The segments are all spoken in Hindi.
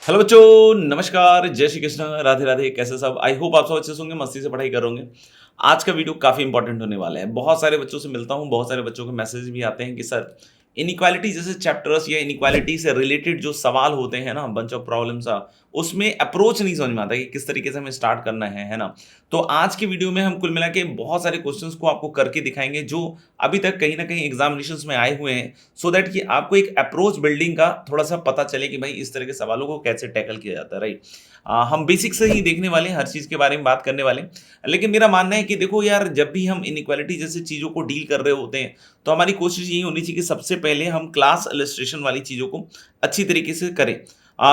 हेलो बच्चों, नमस्कार, जय श्री कृष्ण, राधे राधे। कैसे सब? आई होप आप सब अच्छे से होंगे, मस्ती से पढ़ाई कर रहे होंगे। आज का वीडियो काफ़ी इंपॉर्टेंट होने वाला है। बहुत सारे बच्चों से मिलता हूँ, बहुत सारे बच्चों के मैसेज भी आते हैं कि सर इनइक्वालिटी जैसे चैप्टर्स या इनइक्वालिटी से रिलेटेड जो सवाल होते हैं ना, बंच ऑफ प्रॉब्लम्स उसमें अप्रोच नहीं समझ में आता कि किस तरीके से हमें स्टार्ट करना है ना? तो आज की वीडियो में हम कुल मिला के बहुत सारे क्वेश्चंस को आपको करके दिखाएंगे जो अभी तक कहीं ना कहीं एग्जामिनेशंस में आए हुए हैं, सो दैट कि आपको एक अप्रोच बिल्डिंग का थोड़ा सा पता चले कि भाई इस तरह के सवालों को कैसे टैकल किया जाता है, राइट? हम बेसिक से ही देखने वाले हैं, हर चीज़ के बारे में बात करने वाले हैं। लेकिन मेरा मानना है कि देखो यार, जब भी हम इनइक्वालिटी जैसी चीज़ों को डील कर रहे होते हैं, तो हमारी कोशिश यही होनी चाहिए कि सबसे पहले हम क्लास इलस्ट्रेशन वाली चीज़ों को अच्छी तरीके से करें।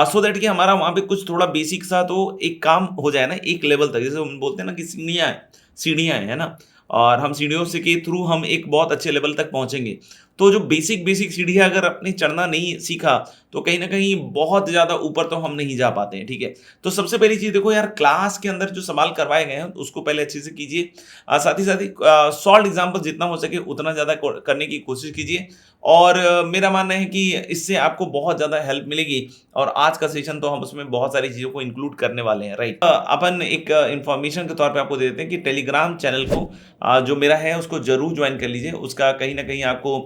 सो दैट कि हमारा वहाँ पे कुछ थोड़ा बेसिक सा तो एक काम हो जाए ना, एक लेवल तक। जैसे हम बोलते हैं ना कि सीढ़ियाँ हैं, है ना? और हम सीढ़ियों से के थ्रू हम एक बहुत अच्छे लेवल तक पहुँचेंगे। तो जो बेसिक सीढ़ियाँ अगर आपने चढ़ना नहीं सीखा, तो कहीं न कहीं बहुत ज़्यादा ऊपर तो हम नहीं जा पाते हैं, ठीक है? तो सबसे पहली चीज़ देखो यार, क्लास के अंदर जो सवाल करवाए गए हैं, उसको पहले अच्छे से कीजिए। साथ ही सॉल्व्ड एग्ज़ाम्पल जितना हो सके उतना ज़्यादा को करने की कोशिश कीजिए। और मेरा मानना है कि इससे आपको बहुत ज़्यादा हेल्प मिलेगी। और आज का सेशन तो हम उसमें बहुत सारी चीज़ों को इंक्लूड करने वाले हैं, राइट? अपन एक इन्फॉर्मेशन के तौर पे आपको दे देते हैं कि टेलीग्राम चैनल को जो मेरा है उसको ज़रूर जॉइन कर लीजिए। उसका कहीं न कहीं आपको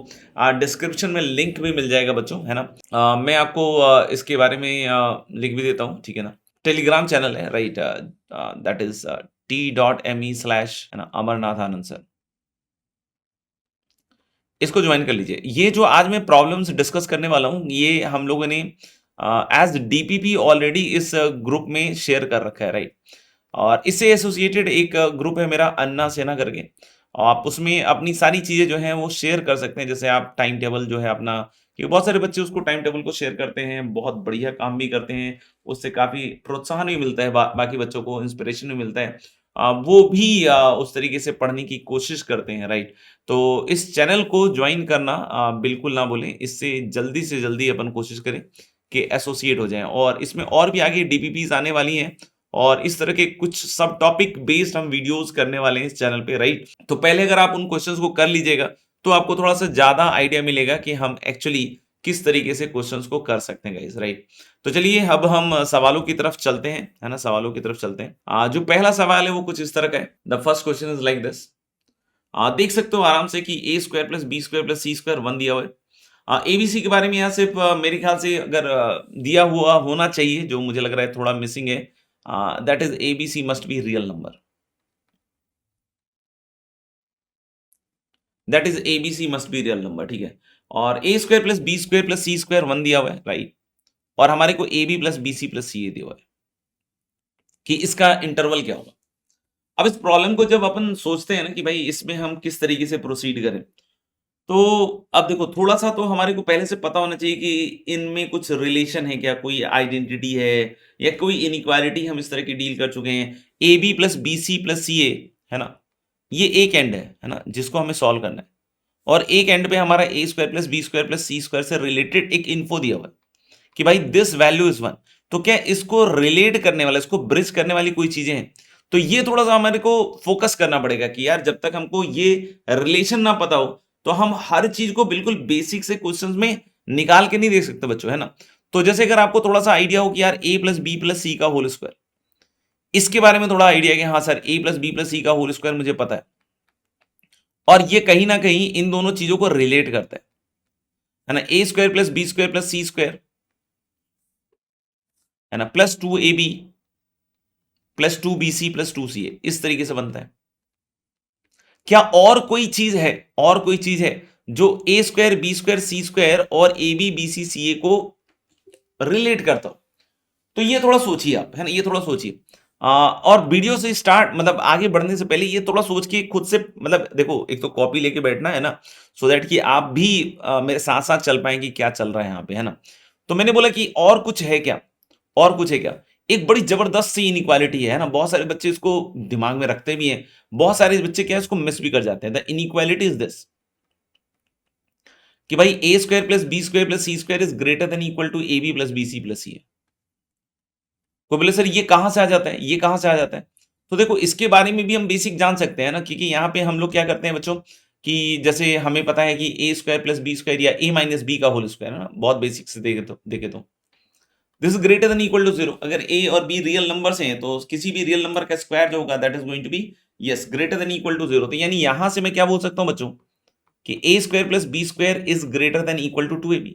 डिस्क्रिप्शन में लिंक भी मिल जाएगा बच्चों, है ना? मैं आपको इसके बारे में लिख भी देता हूँ, ठीक है ना? टेलीग्राम चैनल है, राइट? दैट इज़ t.me/ है ना, अमरनाथ आनंद सर। इसको जॉइन कर लीजिए। ये जो आज मैं प्रॉब्लम्स डिस्कस करने वाला हूँ, ये हम लोगों ने एज़ डीपीपी ऑलरेडी इस ग्रुप में शेयर कर रखा है, राइट? और इससे एसोसिएटेड एक ग्रुप है मेरा, अन्ना सेना करके। आप उसमें अपनी सारी चीज़ें जो हैं वो शेयर कर सकते हैं। जैसे आप टाइम टेबल जो है अपना, क्योंकि बहुत सारे बच्चे उसको टाइम टेबल को शेयर करते हैं, बहुत बढ़िया काम भी करते हैं। उससे काफ़ी प्रोत्साहन भी मिलता है, बाकी बच्चों को इंस्पिरेशन भी मिलता है। वो भी उस तरीके से पढ़ने की कोशिश करते हैं, राइट? तो इस चैनल को जॉइन करना बिल्कुल ना भूलें। इससे जल्दी से जल्दी अपन कोशिश करें कि एसोसिएट हो जाएँ। और इसमें और भी आगे डीपीपीज़ आने वाली हैं, और इस तरह के कुछ सब टॉपिक बेस्ड हम वीडियोज़ करने वाले हैं इस चैनल पे, राइट? तो पहले अगर आप उन क्वेश्चंस को कर लीजिएगा, तो आपको थोड़ा-सा ज़्यादा आइडिया मिलेगा कि हम एक्चुअली किस तरीके से क्वेश्चंस को कर सकते हैं गाइस, राइट? तो चलिए अब हम सवालों की तरफ चलते हैं, है ना? सवालों की तरफ चलते हैं। जो पहला सवाल है वो कुछ इस तरह का है। The first question is like this. देख सकते हो आराम से कि a square plus b square plus c square 1 दिया हुआ है। एबीसी के बारे में यहाँ सिर्फ मेरे ख्याल से अगर दिया हुआ होना चाहिए, जो मुझे लग रहा है थोड़ा मिसिंग है, that is abc must be real number. That is abc must be real number, ठीक है? और a square plus b square plus c square 1 दिया हुआ है, राइट? और हमारे को a b plus b c plus c a दिया हुआ है कि इसका इंटरवल क्या होगा। अब इस प्रॉब्लम को जब अपन सोचते हैं ना कि भाई इसमें हम किस तरीके से प्रोसीड करें, तो अब देखो थोड़ा-सा तो हमारे को पहले से पता होना चाहिए कि इनमें कुछ रिलेशन है क्या, कोई आइडेंटिटी है या कोई इनइक्वालिटी हम इस तरह की डील कर चुके हैं। AB plus BC plus CA, है ना? ये एक एंड है ना? जिसको हमें सॉल्व करना है। और एक एंड पे हमारा a square plus b square plus c square से रिलेटेड एक इन्फो दिया हुआ है कि भाई दिस वैल्यू इज़ 1। तो क्या इसको रिलेट करने वाला, इसको ब्रिज करने वाली कोई चीज़ें हैं? तो ये थोड़ा-सा हमारे को फ़ोकस करना पड़ेगा कि यार जब तक हमको ये रिलेशन ना पता हो, तो हम हर चीज़ को बिल्कुल बेसिक से क्वेश्चंस में निकाल के नहीं देख सकते बच्चों, है ना? तो जैसे अगर आपको थोड़ा-सा आइडिया हो कि यार a plus b plus c का होल स्क्वायर, इसके बारे में थोड़ा आइडिया है कि हाँ sir, a plus b plus c का होल स्क्वायर मुझे पता है। और ये कहीं न कहीं इन दोनों चीज़ों को रिलेट करता है ना? a square plus b square plus c square, है ना? Plus 2ab plus 2bc plus 2ca, इस तरीके से बनता है। क्या और कोई चीज़ है, और कोई चीज़ है जो a square, b square, c square और ab, bc, ca को रिलेट करता हो? तो ये थोड़ा सोचिए आप, है ना? ये थोड़ा सोचिए। और वीडियो से स्टार्ट मतलब आगे बढ़ने से पहले ये थोड़ा सोच के खुद से, मतलब देखो एक तो कॉपी लेके बैठना है ना, सो दैट कि आप भी मेरे साथ-साथ चल पाएँ कि क्या चल रहा है यहाँ पे, है ना? तो मैंने बोला कि और कुछ है क्या? और कुछ है क्या? एक बड़ी ज़बरदस्त सी इनइक्वालिटी है ना? बहुत सारे बच्चे इसको दिमाग में रखते भी हैं। बहुत सारे बच्चे क्या है, इसको मिस भी कर जाते हैं। द इनइक्वालिटी इज़ दिस कि भाई a square plus b square plus c square is greater than equal to ab plus bc plus c है। तो बोले सर ये कहाँ से आ जाता है? ये कहाँ से आ जाता है? तो देखो इसके बारे में भी हम बेसिक जान सकते हैं ना, क्योंकि यहाँ पे हम लोग क्या करते हैं बच्चों कि जैसे हमें पता है कि a square plus b square या a माइनस b का होल स्क्वायर, है ना? बहुत बेसिक से देखें तो। This is greater than equal to 0। अगर a और b रियल नंबर्स हैं तो किसी भी रियल नंबर का स्क्वायर जो होगा that is going to be yes greater than equal to 0। तो यानी यहां से मैं क्या बोल सकता हूं बच्चों कि a square plus b square is greater than equal to 2ab।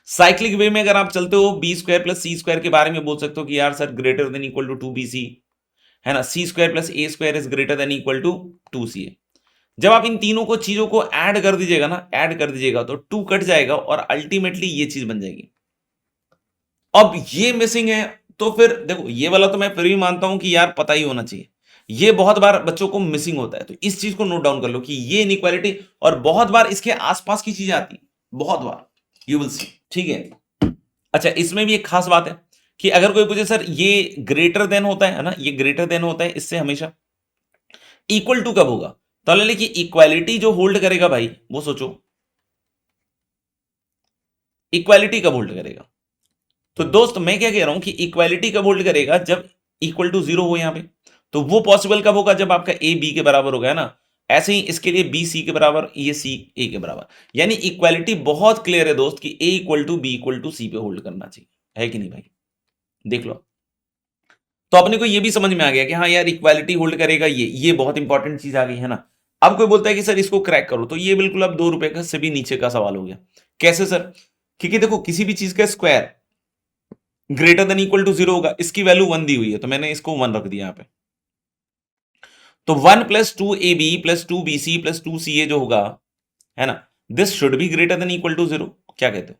Cyclic way में अगर आप चलते हो b square plus c square के बारे में बोल सकते हो कि यार sir greater than equal to 2bc है ना, c square plus a square is greater than equal to 2ca। जब आप इन तीनों को चीजों को ऐड कर दीजिएगा ना, ऐड कर दीजिएगा तो 2 कट जाएगा और अल्टीमेटली ये चीज बन जाएगी। अब ये मिसिंग है तो फिर देखो ये वाला तो मैं फिर भी मानता हूं कि यार पता ही होना चाहिए, ये बहुत बार बच्चों को मिसिंग होता है। तो इस चीज को नोट डाउन कर लो कि ये इनइक्वालिटी और बहुत बार इसके आसपास की चीजें आती हैं, बहुत बार यू विल सी, ठीक है। अच्छा इसमें भी एक खास बात है कि अगर कोई पूछे सर ये ग्रेटर देन होता है ना, ये ग्रेटर देन होता है इससे हमेशा, इक्वल टू कब होगा? तो कि इक्वालिटी जो होल्ड करेगा भाई वो सोचो, इक्वालिटी कब होल्ड करेगा? तो दोस्त मैं क्या कह रहा हूं कि इक्वालिटी कब होल्ड करेगा? जब इक्वल टू 0 हो यहां पे। तो वो पॉसिबल कब होगा? जब आपका ए बी के बराबर होगा, है ना। ऐसे ही इसके लिए बी सी के बराबर, ये सी ए के बराबर। यानी इक्वालिटी बहुत क्लियर है दोस्त कि a equal to b equal to c पे होल्ड करना चाहिए, है कि नहीं भाई? देख लो। तो अपने को ये भी समझ में आ गया कि हाँ यार इक्वालिटी होल्ड करेगा, ये बहुत इंपॉर्टेंट चीज आ गई, है ना। अब कोई बोलता है कि सर इसको क्रैक करो, तो ये बिल्कुल अब 2 रुपए का से भी नीचे का सवाल हो गया। कैसे सर? क्योंकि देखो किसी भी चीज का square greater than equal to 0 होगा, इसकी वैल्यू 1 दी हुई है तो मैंने इसको 1 रख दिया यहां पे। तो 1 plus 2ab plus 2bc plus 2ca जो होगा, है ना, this should be greater than equal to 0। क्या कहते हो?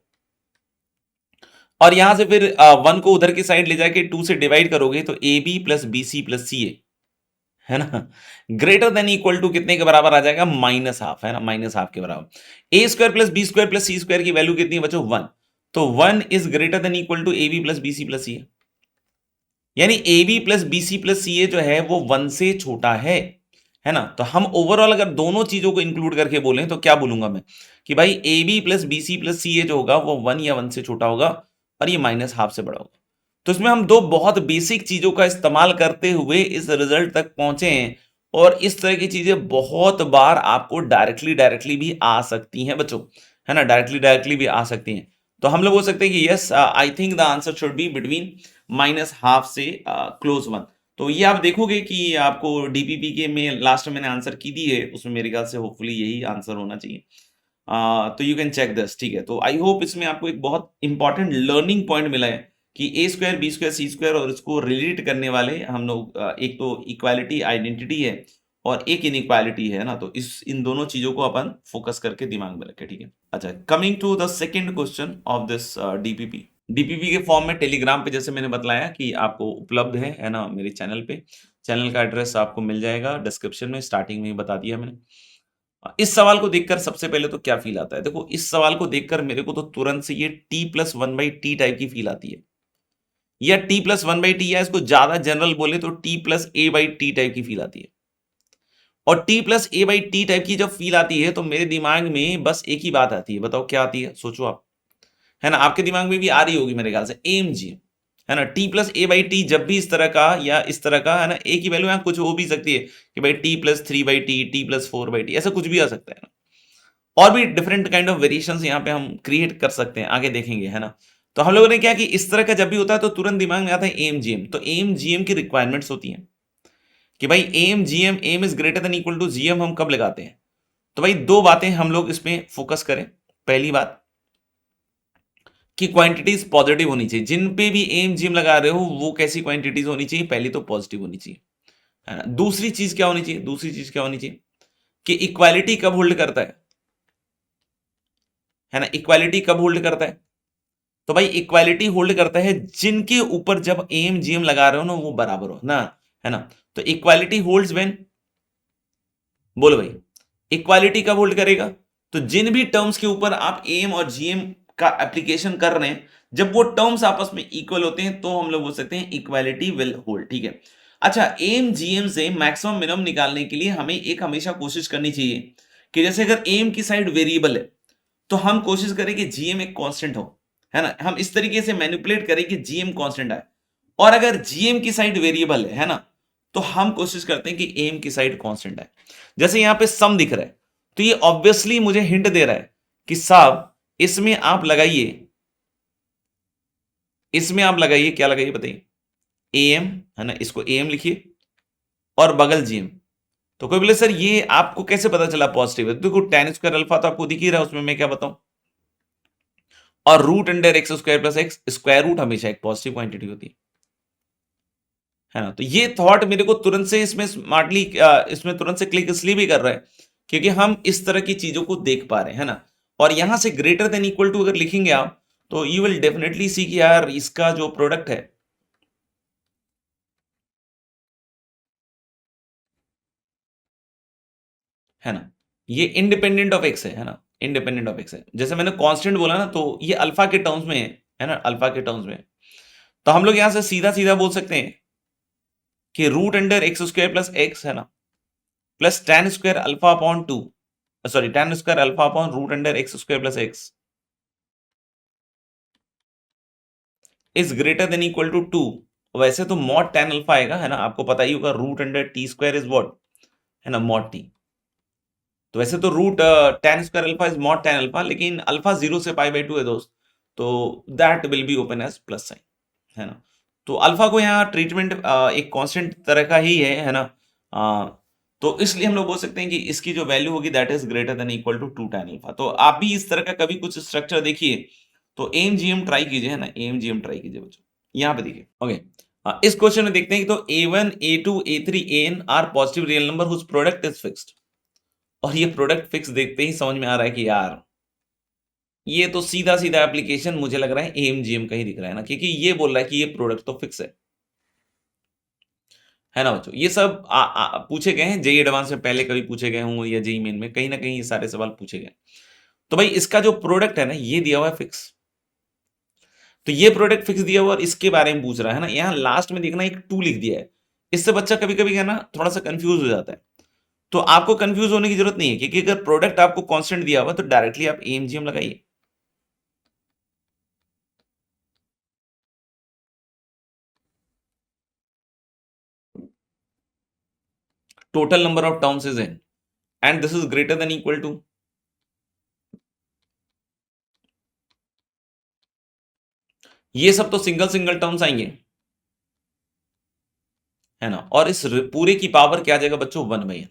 और यहां से फिर 1 को उधर की साइड ले जाके 2 से डिवाइड करोगे तो ab plus bc plus ca, है ना, ग्रेटर देन इक्वल टू कितने के बराबर आ जाएगा? माइनस हाफ, है ना, माइनस हाफ के बराबर। A square plus b square plus c square की वैल्यू कितनी है बच्चों? 1। तो 1 is greater than equal to a b plus b c plus c. यानी a b plus b c plus c a जो है वो 1 से छोटा है ना। तो हम ओवरऑल अगर दोनों चीजों को इंक्लूड करके बोलें तो क्या बोलूंगा मैं कि भाई a b plus b c plus c a जो होगा वो 1 या 1 से छोटा होगा और ये माइनस हाफ से बड़ा होगा। तो इसमें हम दो बहुत बेसिक चीजों का इस्तेमाल करते हुए इस रिजल्ट तक पहुंचे हैं। और इस तरह की चीजें बहुत बार आपको डायरेक्टली डायरेक्टली भी आ सकती हैं बच्चों, है ना, डायरेक्टली डायरेक्टली भी आ सकती हैं। तो हम लोग बोल सकते हैं कि yes I think the answer should be between minus half से क्लोज 1। तो ये आप देखोगे कि आपको डीपीपी के में लास्ट में मैंने आंसर की दी है, उसमें मेरे ख्याल से होपफुली यही आंसर होना चाहिए। तो यू कैन चेक दिस, ठीक है। तो आई होप इसमें आपको एक बहुत इंपॉर्टेंट लर्निंग पॉइंट मिला है कि a square B square C square और इसको रिलेट करने वाले हम लोग एक तो इक्वालिटी आइडेंटिटी है और एक इनइक्वालिटी है ना। तो इन दोनों चीजों को अपन फोकस करके दिमाग में रखें, ठीक है। अच्छा, coming to the second question of this DPP. DPP के फॉर्म में टेलीग्राम पे जैसे मैंने बताया कि आपको उपलब्ध है ना, मेरे चैनल पे। चैनल का एड्रेस आपको मिल जाएगा डिस्क्रिप्शन में, स्टार्टिंग में ही बता दिया मैंने। इस सवाल को देखकर सबसे पहले तो क्या फील आता है? देखो इस सवाल को देखकर मेरे को तो तुरंत से ये t प्लस 1/t टाइप की फील आती है, या t प्लस 1/t, या इसको ज्यादा जनरल बोले तो t प्लस a/t टाइप की फील आती है। और t प्लस a/t टाइप की जब फील आती है तो मेरे दिमाग में बस एक ही बात आती है। बताओ क्या आती है? सोचो आप, है ना, आपके दिमाग में भी आ रही होगी मेरे ख्याल से, AMG, है ना। t प्लस a/t जब भी इस तरह का या इस तरह का, है ना, a की वैल्यू यहाँ कुछ हो भी सकती है कि भाई t plus 3/t, t plus 4/t, ऐसा कुछ भी आ सकता है ना। और भी डिफरेंट काइंड ऑफ वेरिएशंस यहाँ पे हम क्रिएट कर सकते हैं, आगे देखेंगे, है ना। तो हम लोगों ने क्या कि इस तरह का जब भी होता है तो तुरंत दिमाग में आता है AMGM। तो AMGM की रिक्वायरमेंट्स होती हैं कि भाई AMGM, AM is greater than equal to GM हम कब लगाते हैं? तो भाई दो बातें हम लोग इसमें फोकस करें। पहली बात कि क्वांटिटीज पॉजिटिव होनी चाहिए। जिन पे भी AMGM लगा रहे हो वो कैसी क्वांटिटीज होनी चाहिए? पहली तो पॉजिटिव होनी चाहिए, है ना। दूसरी चीज क्या होनी चाहिए? दूसरी चीज क्या होनी चाहिए कि इक्वालिटी कब होल्ड करता है ना, इक्वालिटी कब होल्ड करता है? तो भाई इक्वालिटी होल्ड करता है जिनके ऊपर जब AMGM लगा रहे हो ना वो बराबर हो ना, है ना। तो इक्वालिटी होल्ड्स व्हेन, बोलो भाई, इक्वालिटी कब होल्ड करेगा? तो जिन भी टर्म्स के ऊपर आप AM और GM का एप्लीकेशन कर रहे हैं, जब वो टर्म्स आपस में इक्वल होते हैं तो हम लोग बोल सकते हैं इक्वालिटी विल होल्ड, ठीक है। अच्छा, AMGM से मैक्सिमम मिनिमम निकालने के लिए हमें एक हमेशा कोशिश करनी चाहिए कि जैसे अगर AM की साइड वेरिएबल है तो हम कोशिश करें कि GM एक कांस्टेंट हो, है ना। हम इस तरीके से मैनिपुलेट करें कि GM कांस्टेंट आए। और अगर GM की साइड वेरिएबल है ना, तो हम कोशिश करते हैं कि AM की साइड कांस्टेंट आए। जैसे यहां पे सम दिख रहा है तो ये ऑब्वियसली मुझे हिंट दे रहा है कि साहब इसमें आप लगाइए इसमें आप लगाइए, क्या लगाइए बताइए, एम है ना, इसको एम लिखिए और बगल जीएम। तो कोई बोले सर ये आपको कैसे पता चला पॉजिटिव है? तो देखो tan स्क्वायर अल्फा तो आपको दिख ही रहा है, उसमें मैं क्या बताऊं। और root under X square plus X, square root हमेशा एक पॉजिटिव क्वांटिटी होती है ना। तो ये थॉट मेरे को तुरंत से इसमें स्मार्टली, इसमें तुरंत से क्लिक इसलिए भी कर रहा है क्योंकि हम इस तरह की चीजों को देख पा रहे हैं, है ना। और यहां से ग्रेटर देन इक्वल टू अगर लिखेंगे आप, तो यू विल डेफिनेटली सी कि यार इसका जो प्रोडक्ट है ना, ये इंडिपेंडेंट ऑफ एक्स है ना, इंडिपेंडेंट ऑफ एक्स है। जैसे मैंने कांस्टेंट बोला ना, तो ये अल्फा के टर्म्स में है ना, अल्फा के टर्म्स में। तो हम लोग यहां से सीधा सीधा बोल सकते हैं कि root under X square plus X है ना, plus tan square alpha upon 2, sorry tan square alpha upon root under X square plus X is greater than equal to 2। वैसे तो मॉड tan अल्फा आएगा, है ना, आपको पता ही होगा, root under T square is what, है ना, मॉड टी। तो वैसे तो root tan square alpha is mod tan alpha, लेकिन अल्फा 0 से पाई बाय 2 है दोस्त, तो that will be open as plus sign, है ना। तो अल्फा को यहाँ ट्रीटमेंट एक कांस्टेंट तरह का ही है ना। अ, तो इसलिए हम लोग बोल सकते हैं कि इसकी जो वैल्यू होगी that is greater than equal to 2 tan alpha. तो आप भी इस तरह का कभी कुछ स्ट्रक्चर देखिए तो एम जीएम ट्राई कीजिए, है ना, एम जीएम ट्राई कीजिए बच्चों। यहाँ पे देखिए, ओके। इस क्वेश्चन में देखते हैं कि तो A1 A2 A3 AN are positive real number whose product is fixed. और ये प्रोडक्ट फिक्स देखते ही समझ में आ रहा है कि यार ये तो सीधा सीधा एप्लीकेशन मुझे लग रहा है एएमजीएम का ही दिख रहा है ना, क्योंकि ये बोल रहा है कि ये प्रोडक्ट तो फिक्स है ना बच्चों। ये सब पूछे गए हैं जेई एडवांस में, पहले कभी पूछे गए होंगे या जेई मेन में, कहीं ना कहीं ये सारे सवाल पूछे गए। तो भाई इसका जो प्रोडक्ट है ना, ये दिया हुआ है फिक्स। तो ये प्रोडक्ट फिक्स दिया हुआ और इसके बारे में पूछ रहा है ना, यहाँ लास्ट में देखना एक टू लिख दिया है। इससे बच्चा कभी कभी है ना थोड़ा सा कंफ्यूज हो जाता है। तो आपको कंफ्यूज होने की जरूरत नहीं है, क्योंकि अगर प्रोडक्ट आपको कांस्टेंट दिया हुआ तो डायरेक्टली आप एएमजीएम लगाइए। Total number of terms is N and this is greater than equal to, ये सब तो सिंगल सिंगल टर्म्स आएंगे, है ना। और इस पूरे की पावर क्या आ जाएगा बच्चों, 1/n।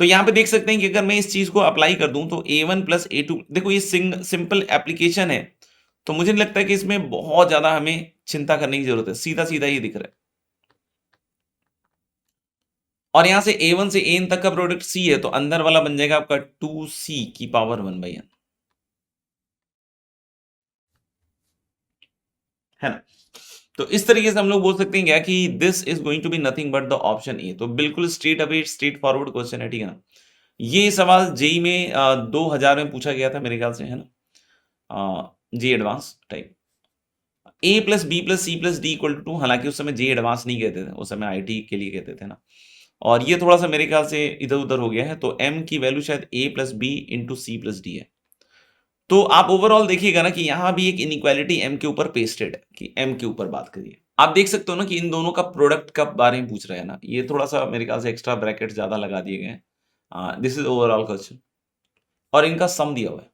तो यहां पे देख सकते हैं कि अगर मैं इस चीज को अप्लाई कर दूं तो A1 प्लस A2, देखो ये सिंपल एप्लीकेशन है, तो मुझे नहीं लगता कि इसमें बहुत ज्यादा हमें चिंता करने की जरूरत है, सीधा सीधा ये दिख रहा है। और यहां से A1 से AN तक का प्रोडक्ट C है, तो अंदर वाला बन जाएगा आपका 2C की पावर 1/n, है ना। तो इस तरीके से हम लोग बोल सकते हैं क्या कि this is going to be nothing but the option A. तो बिल्कुल straight away straightforward question है, ठीक है ना। ये सवाल जेई में 2000 में पूछा गया था मेरे ख्याल से, है ना, JEE advance type. A plus b plus c plus d equal to, हालांकि उस समय जे एडवांस नहीं कहते थे, उस समय आईटी के लिए कहते थे ना। और ये थोड़ा सा मेरे ख्याल से इधर उधर हो गया है, तो एम की वैल्यू शायद a plus B into C plus d है। तो आप ओवरऑल देखिएगा ना कि यहां भी एक इनइक्वालिटी एम के ऊपर पेस्टेड है, कि एम के ऊपर बात करिए। आप देख सकते हो ना कि इन दोनों का प्रोडक्ट का बारे में पूछ रहे हैं ना, ये थोड़ा सा मेरे ख्याल से एक्स्ट्रा ब्रैकेट ज्यादा लगा दिए गए हैं। दिस इज ओवरऑल क्वेश्चन और इनका सम दिया हुआ है।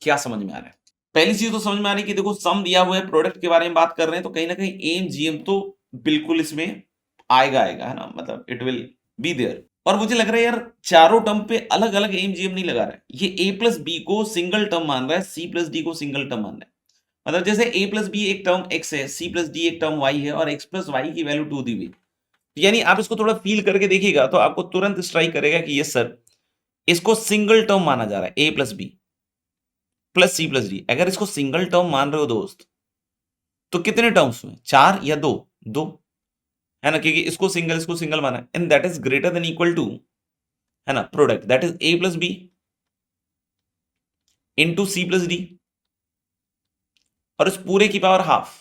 क्या समझ में आ रहा है? पहली चीज तो समझ में आ रही है कि देखो सम दिया हुआ है, प्रोडक्ट के बारे में बात कर रहे हैं, तो कहीं ना कहीं एम जीएम तो बिल्कुल इसमें आएगा आएगा, है ना, मतलब इट विल बी देयर। और मुझे लग रहा है यार चारों टर्म पे अलग अलग एम जीएम नहीं लगा रहा है, ये ए प्लस बी को सिंगल टर्म मान रहा है, सी प्लस डी को सिंगल टर्म मान रहा है। मतलब जैसे ए प्लस बी एक टर्म एक्स है, सी प्लस डी एक टर्म वाई है, और एक्स प्लस वाई की वैल्यू 2 दी हुई। यानी आप इसको थोड़ा फील करके देखिएगा तो आपको तुरंत स्ट्राइक करेगा कि यस सर, इसको सिंगल टर्म माना जा रहा है, a plus b plus c plus d. अगर इसको सिंगल टर्म मान रहे हो दोस्त, तो कितने टर्म्स में, चार या दो? दो, है ना, क्योंकि इसको सिंगल माना है, and that is greater than equal to, है ना, product that is A plus B into C plus D, और इस पूरे की पावर हाफ।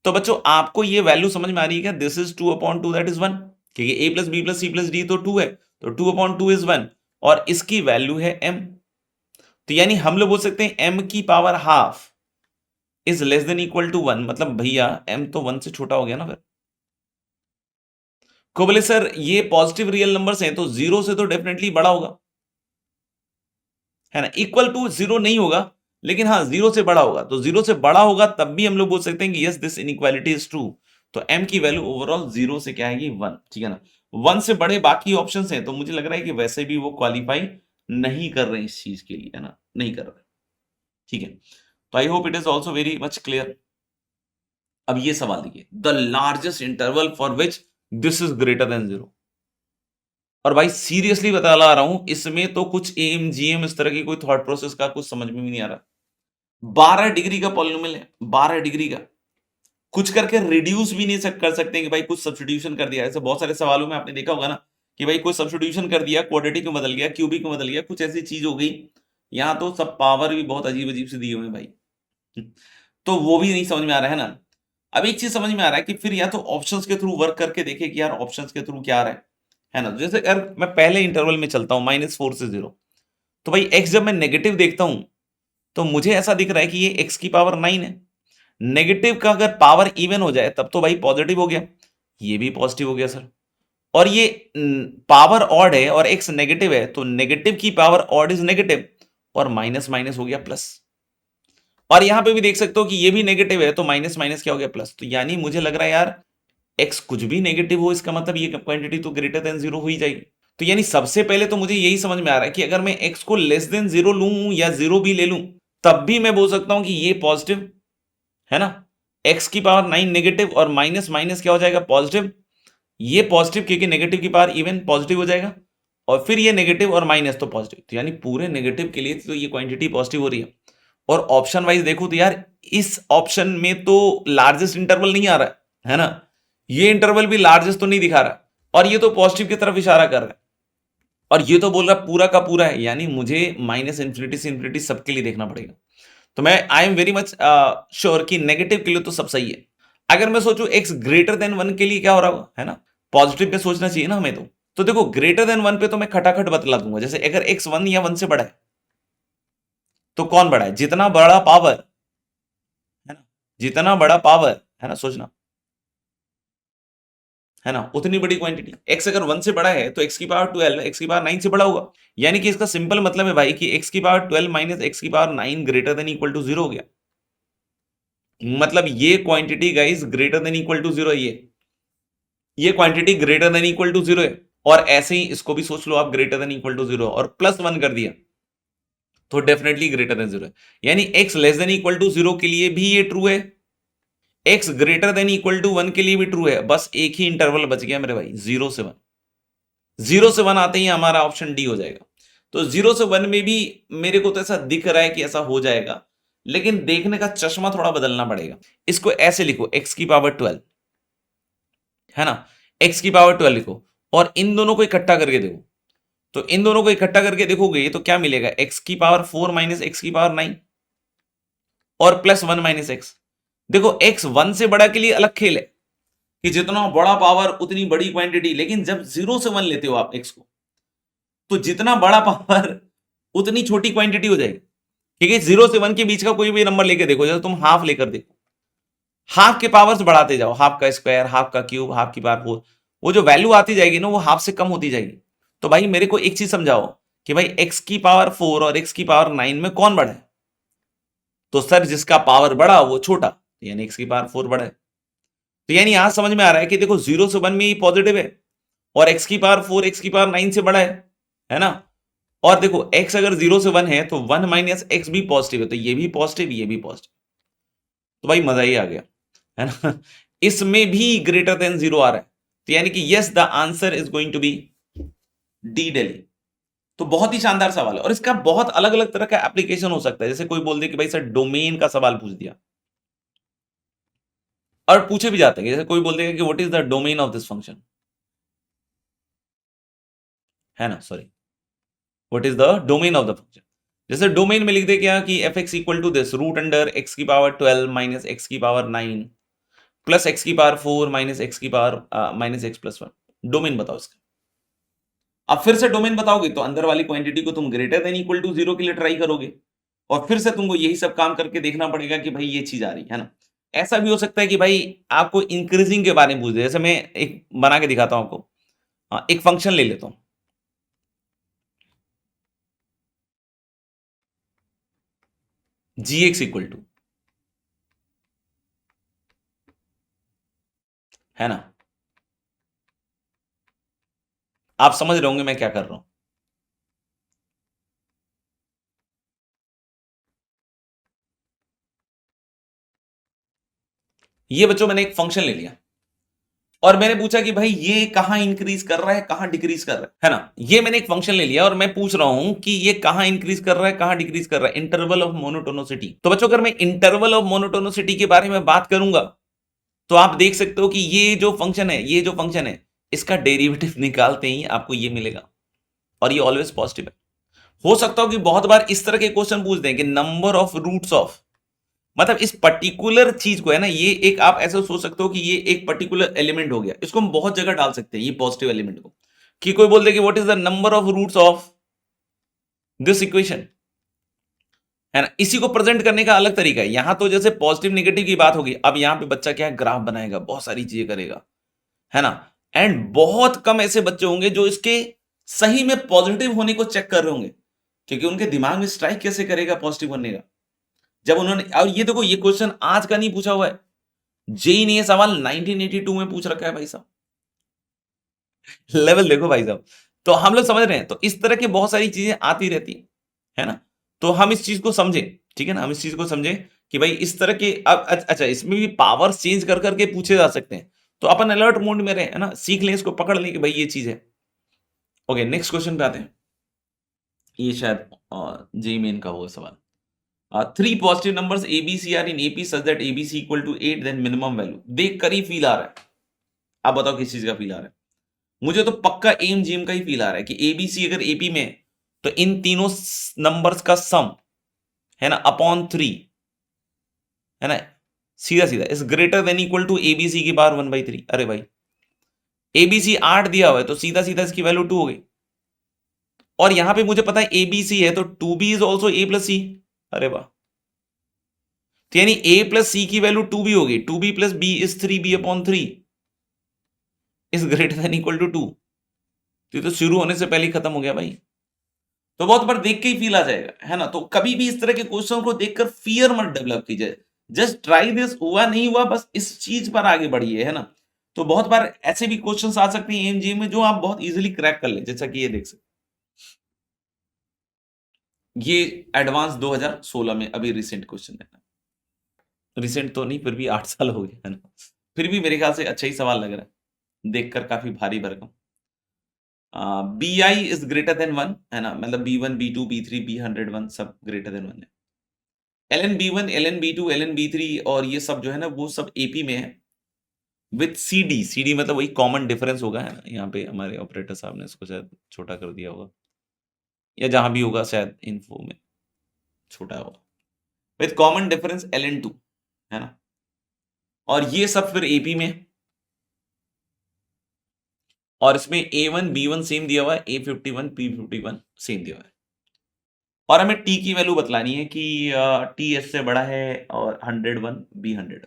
तो बच्चों आपको ये वैल्यू समझ में आ रही है क्या, दिस इज 2/2 दैट इज 1, क्योंकि a plus b plus c plus d तो 2 है, तो 2/2 इज 1, और इसकी वैल्यू है m। तो यानी हम लोग बोल सकते हैं m की power half is less than equal to 1, मतलब भैया m तो 1 से छोटा हो गया ना फिर। को बोले सर ये पॉजिटिव रियल नंबर्स हैं, तो 0 से तो डेफिनेटली बड़ा होगा, है ना, इक्वल टू 0 नहीं होगा, लेकिन हाँ, 0 से बड़ा होगा, तो 0 से बड़ा होगा तब भी हम लोग बोल सकते हैं कि yes this inequality is true. तो m की वैल्यू ओवरऑल 0 से क्या आएगी 1, ठीक है ना। 1 से बड़े बाकी ऑप्शंस हैं, तो मुझे लग रहा है कि वैसे भी वो क्वालिफाई नहीं कर रहे हैं इस चीज के लिए, है ना, नहीं कर रहे, ठीक है। तो I hope it is also very much clear. अब ये सवाल देखिए, the largest interval for which this is greater then 0। और भाई सीरियसली बता ला रहा हूं, इसमें तो कुछ एम जीएम इस तरह की कोई थॉट प्रोसेस का कुछ समझ में भी नहीं आ रहा। 12 डिग्री का पॉलिनोमियल है, 12 डिग्री का, कुछ करके रिड्यूस भी नहीं कर सकते कि भाई कुछ सब्स्टिट्यूशन कर दिया। ऐसे बहुत सारे सवालों में आपने देखा होगा ना कि भाई कोई सब्स्टिट्यूशन कर दिया, क्वाड्रेटिक में बदल गया, क्यूबिक में बदल गया, कुछ ऐसी चीज हो गई। यहां तो सब पावर भी बहुत अजीब अजीब से दिए हुए हैं भाई। तो वो भी नहीं समझ में आ रहा है ना। अब एक चीज समझ में आ रहा है कि फिर या तो ऑप्शंस के थ्रू वर्क करके देखे कि यार ऑप्शंस के थ्रू क्या आ रहा है ना। जैसे अगर मैं पहले इंटरवल में चलता हूं -4 से 0, तो भाई एक्स जब मैं नेगेटिव देखता हूं तो मुझे ऐसा दिख रहा है कि ये एक्स की पावर 9 है। नेगेटिव का अगर पावर इवन हो जाए तब तो भाई पॉजिटिव हो गया, ये भी पॉजिटिव हो गया सर। और ये पावर ऑड है और एक्स नेगेटिव है, तो नेगेटिव की पावर ऑड इज नेगेटिव और माइनस माइनस हो गया प्लस। और यहां पे भी देख सकते हो कि ये भी नेगेटिव है, तो माइनस माइनस क्या हो गया प्लस। तो यानी मुझे लग रहा है यार एक्स कुछ भी नेगेटिव हो, इसका मतलब ये क्वांटिटी तो ग्रेटर देन 0 हो ही जाएगी। तो यानी सबसे पहले तो मुझे यही समझ में आ रहा है कि अगर मैं एक्स को लेस देन 0 लूं या 0 भी ले लूं, तब भी मैं बोल सकता हूं कि ये पॉजिटिव है ना। एक्स की पावर 9 नेगेटिव और माइनस माइनस क्या हो जाएगा पॉजिटिव। ये पॉजिटिव क्योंकि नेगेटिव की पावर इवन पॉजिटिव हो जाएगा, और फिर ये नेगेटिव और माइनस तो पॉजिटिव, तो यानी पूरे नेगेटिव के लिए तो ये क्वांटिटी पॉजिटिव हो रही है। और ऑप्शन वाइज देखो तो यार इस ऑप्शन में तो लार्जेस्ट इंटरवल नहीं आ रहा है ना, ये इंटरवल भी लार्जेस्ट तो नहीं दिखा रहा, और ये तो पॉजिटिव की तरफ इशारा कर रहा है, और ये तो बोल रहा है पूरा का पूरा है, यानी मुझे माइनस इंफिनिटी से इंफिनिटी सबके लिए देखना पड़ेगा। तो मैं I am very much sure कि नेगेटिव के लिए तो सब सही है। अगर मैं सोचूं एक्स ग्रेटर देन 1 के लिए क्या हो रहा होगा, है ना, पॉजिटिव पे सोचना चाहिए ना हमें। तो देखो ग्रेटर देन 1 पे तो मैं खटाखट बतला दूंगा, जैसे अगर एक्स 1 या 1 से बड़ा है तो कौन बड़ा है, जितना बड़ा पावर है ना, जितना बड़ा पावर है ना, सोचना है ना, उतनी बड़ी क्वांटिटी। एक्स अगर 1 से बड़ा है तो एक्स की पावर 12 एक्स की पावर 9 से बड़ा होगा। यानी कि इसका सिंपल मतलब है भाई कि एक्स की पावर 12 माइनस एक्स की power 9 greater than equal to 0 हो गया। मतलब ये quantity guys greater than equal to 0 है, ये quantity greater than equal to 0 है। और ऐसे ही इसको भी सोच लो आप, ग्रेटर देन इक्वल टू 0 और प्लस 1 कर दिया तो डेफिनेटली ग्रेटर देन 0 है। यानी X less than equal to 0 के लिए भी ये ट्रू है, X greater than equal to 1 के लिए भी ट्रू है। बस एक ही इंटरवल बच गया मेरे भाई, 0 से 1। 0 से 1 आते ही हमारा ऑप्शन डी हो जाएगा। तो 0 से 1 में भी मेरे को तो ऐसा दिख रहा है कि ऐसा हो जाएगा, लेकिन देखने का चश्मा थोड़ा बदलना पड़ेगा। इसको ऐसे लिखो, एक्स की पावर 12 है ना, एक्स की पावर 12 लिखो और इन दोनों को इकट्ठा करके देखो। तो इन दोनों को इकट्ठा करके देखोगे तो क्या मिलेगा, एक्स की पावर 4 माइनस एक्स की पावर 9 और प्लस 1 माइनस एक्स। देखो एक्स 1 से बड़ा के लिए अलग खेल है कि जितना बड़ा पावर उतनी बड़ी क्वांटिटी, लेकिन जब 0 से 1 लेते हो आप एक्स को, तो जितना बड़ा पावर उतनी छोटी क्वांटिटी हो जाएगी। क्योंकि 0 से 1 के बीच का कोई भी नंबर लेके देखो, जैसे तुम हाफ लेकर देखो, हाफ के पावर्स बढ़ाते जाओ, हाफ का स्क्वायर, हाफ का क्यूब, हाफ की पावर 4, वो जो वैल्यू आती जाएगी ना वो हाफ से कम होती जाएगी। तो भाई मेरे को एक चीज समझाओ कि भाई एक्स की पावर 4 और एक्स की पावर 9 में कौन बड़ा है। तो सर जिसका पावर बड़ा वो छोटा, यानी एक्स की पावर 4 बड़ा है। तो यानी यहां समझ में आ रहा है कि देखो 0 से 1 में ही पॉजिटिव है, और एक्स की पावर 4 एक्स की पावर 9 से बड़ा है ना। और देखो x अगर 0 से 1 है तो 1 माइनस एक्स भी पॉजिटिव है, तो ये भी पॉजिटिव ये भी पॉजिटिव। तो भाई मजा ही आ गया, है ना। इसमें भी ग्रेटर देन 0 आ रहा है, तो यानी कि yes the answer is going to be D Delhi. तो बहुत ही शानदार सवाल है, और इसका बहुत अलग अलग तरह का एप्लीकेशन हो सकता है। जैसे कोई बोल दे कि भाई सर डोमेन का सवाल पूछ दिया, और पूछे भी जाते हैं, जैसे कोई बोल देगा कि what is the domain of this function, है ना, sorry, what is the domain of the function. जैसे डोमेन में लिख दे क्या कि F X equal to this root under X की पावर 12 माइनस एक्स की पावर 9 प्लस एक्स की पावर 4 माइनस एक्स की power minus X plus 1। Domain बताओ इसका। अब फिर से डोमेन बताओगे तो अंदर वाली क्वांटिटी को तुम ग्रेटर देन इक्वल टू 0 के लिए ट्राई करोगे, और फिर से तुमको यही सब काम करके देखना पड़ेगा कि भाई ये चीज आ रही है ना। ऐसा भी हो सकता है कि भाई आपको इंक्रीजिंग के बारे में पूछ दे, जैसे मैं एक बना के दिखाता हूं आपको। हाँ, एक फंक्शन ले लेता हूं, जी एक्स इक्वल टू, है ना? आप समझ रहे होंगे मैं क्या कर रहा हूं। ये बच्चों मैंने एक फंक्शन ले लिया और मैंने पूछा कि भाई ये कहां इंक्रीज कर रहा है कहां डिक्रीज कर रहा है ना? ये मैंने एक फंक्शन ले लिया और मैं पूछ रहा हूं कि ये कहां इंक्रीज कर रहा है कहां डिक्रीज कर रहा है, इंटरवल ऑफ मोनोटोनोसिटी। तो बच्चों अगर मैं इंटरवल ऑफ मोनोटोनोसिटी के बारे में बात करूंगा तो आप देख सकते हो कि ये जो फंक्शन है इसका डेरिवेटिव निकालते ही आपको ये मिलेगा और ये ऑलवेज पॉजिटिव है। हो सकता हो कि बहुत बार इस तरह के क्वेश्चन पूछ दें कि नंबर ऑफ रूट्स ऑफ, मतलब इस पर्टिकुलर चीज को है ना, ये एक आप ऐसे सोच सकते हो कि ये एक पर्टिकुलर एलिमेंट हो गया, इसको हम बहुत जगह डाल सकते हैं ये पॉजिटिव एलिमेंट को, कि कोई बोल दे कि what is the number of roots of this equation, है ना? इसी को प्रेजेंट करने का अलग तरीका है। यहां तो जैसे पॉजिटिव नेगेटिव की बात होगी, अब यहां पे बच्चा क्या है, ग्राफ बनाएगा, बहुत सारी चीजें करेगा, है ना? एंड बहुत कम ऐसे बच्चे होंगे जो इसके सही में पॉजिटिव होने को चेक कर रहे होंगे, क्योंकि उनके दिमाग में स्ट्राइक कैसे करेगा पॉजिटिव बनने का, जब उन्होंने, और ये देखो ये क्वेश्चन आज का नहीं पूछा हुआ है, जेई ने ये सवाल 1982 में पूछ रखा है भाई साहब। लेवल देखो भाई साहब। तो हम लोग समझ रहे हैं, तो इस तरह की बहुत सारी चीजें आती रहती है ना? तो हम इस चीज को समझे, ठीक है ना? हम इस चीज को समझे कि भाई इस तरह के, अब अच्छा इसमें भी पावर चेंज कर करके पूछे जा सकते हैं, तो अपन अलर्ट मोड में रहे, है ना? सीख लें इसको, पकड़ लें कि भाई ये चीज है। ओके, नेक्स्ट क्वेश्चन पे आते हैं। ये शायद जेई मेन का होगा सवाल। Three positive numbers ABC are in AP such that ABC equal to 8, then minimum value. देख कर ही फील आ रहा है, आप बताओ किस चीज का फील आ रहा है? मुझे तो पक्का एम जीम का ही फील आ रहा है कि एबीसी अगर एपी में है, तो इन तीनों नंबर्स का सम, है ना, अपॉन 3, है ना, सीधा सीधा is greater than equal to ABC की पावर 1/3। अरे भाई एबीसी 8 दिया हुआ है, तो सीधा सीधा इसकी वैल्यू 2 हो गई, और यहां पे मुझे पता है एबीसी है, तो 2b is also a plus c. अरे वाह, तो यानी ए प्लस सी की वैल्यू 2b होगी, 2b plus B is 3b upon 3 is greater than equal to 2। तो शुरू होने से पहले ही खत्म हो गया भाई। तो बहुत बार देख के ही फील आ जाएगा, है ना? तो कभी भी इस तरह के क्वेश्चन को देखकर फियर मत डेवलप कीजिए, जस्ट ट्राई दिस, हुआ नहीं हुआ बस इस चीज पर आगे बढ़िए, है ना? तो बहुत बार ऐसे भी क्वेश्चंस आ सकते हैं एमजीए में जो आप बहुत इजीली क्रैक कर ले, जैसा कि ये देख सकते, ये एडवांस 2016 में अभी रिसेंट क्वेश्चन है। रिसेंट तो नहीं, फिर भी 8 साल हो गए, है ना? फिर भी मेरे ख्याल से अच्छा ही सवाल लग रहा है, देखकर काफी भारी भरकम। B I is greater than 1, है ना? मतलब B1 B2 B3 B101 सब ग्रेटर देन 1 है। L N B one, L N B two, L N B three और ये सब जो है ना, वो सब एपी में है with C D. C D मतलब वही कॉमन डिफरेंस होगा, है ना? यहाँ पे हमारे ऑपरेटर साहब ने इसको शायद छोटा कर दिया होगा, या जहां भी होगा शायद इन्फो में छोटा होगा, with common difference L N two, है ना? और ये सब फिर एपी में है। और इसमें A1 B1 सेम दिया हुआ है, A51 P51 सेम दिया हुआ है, और हमें टी की वैल्यू बतलानी है कि टी एस से बड़ा है और 101 B100।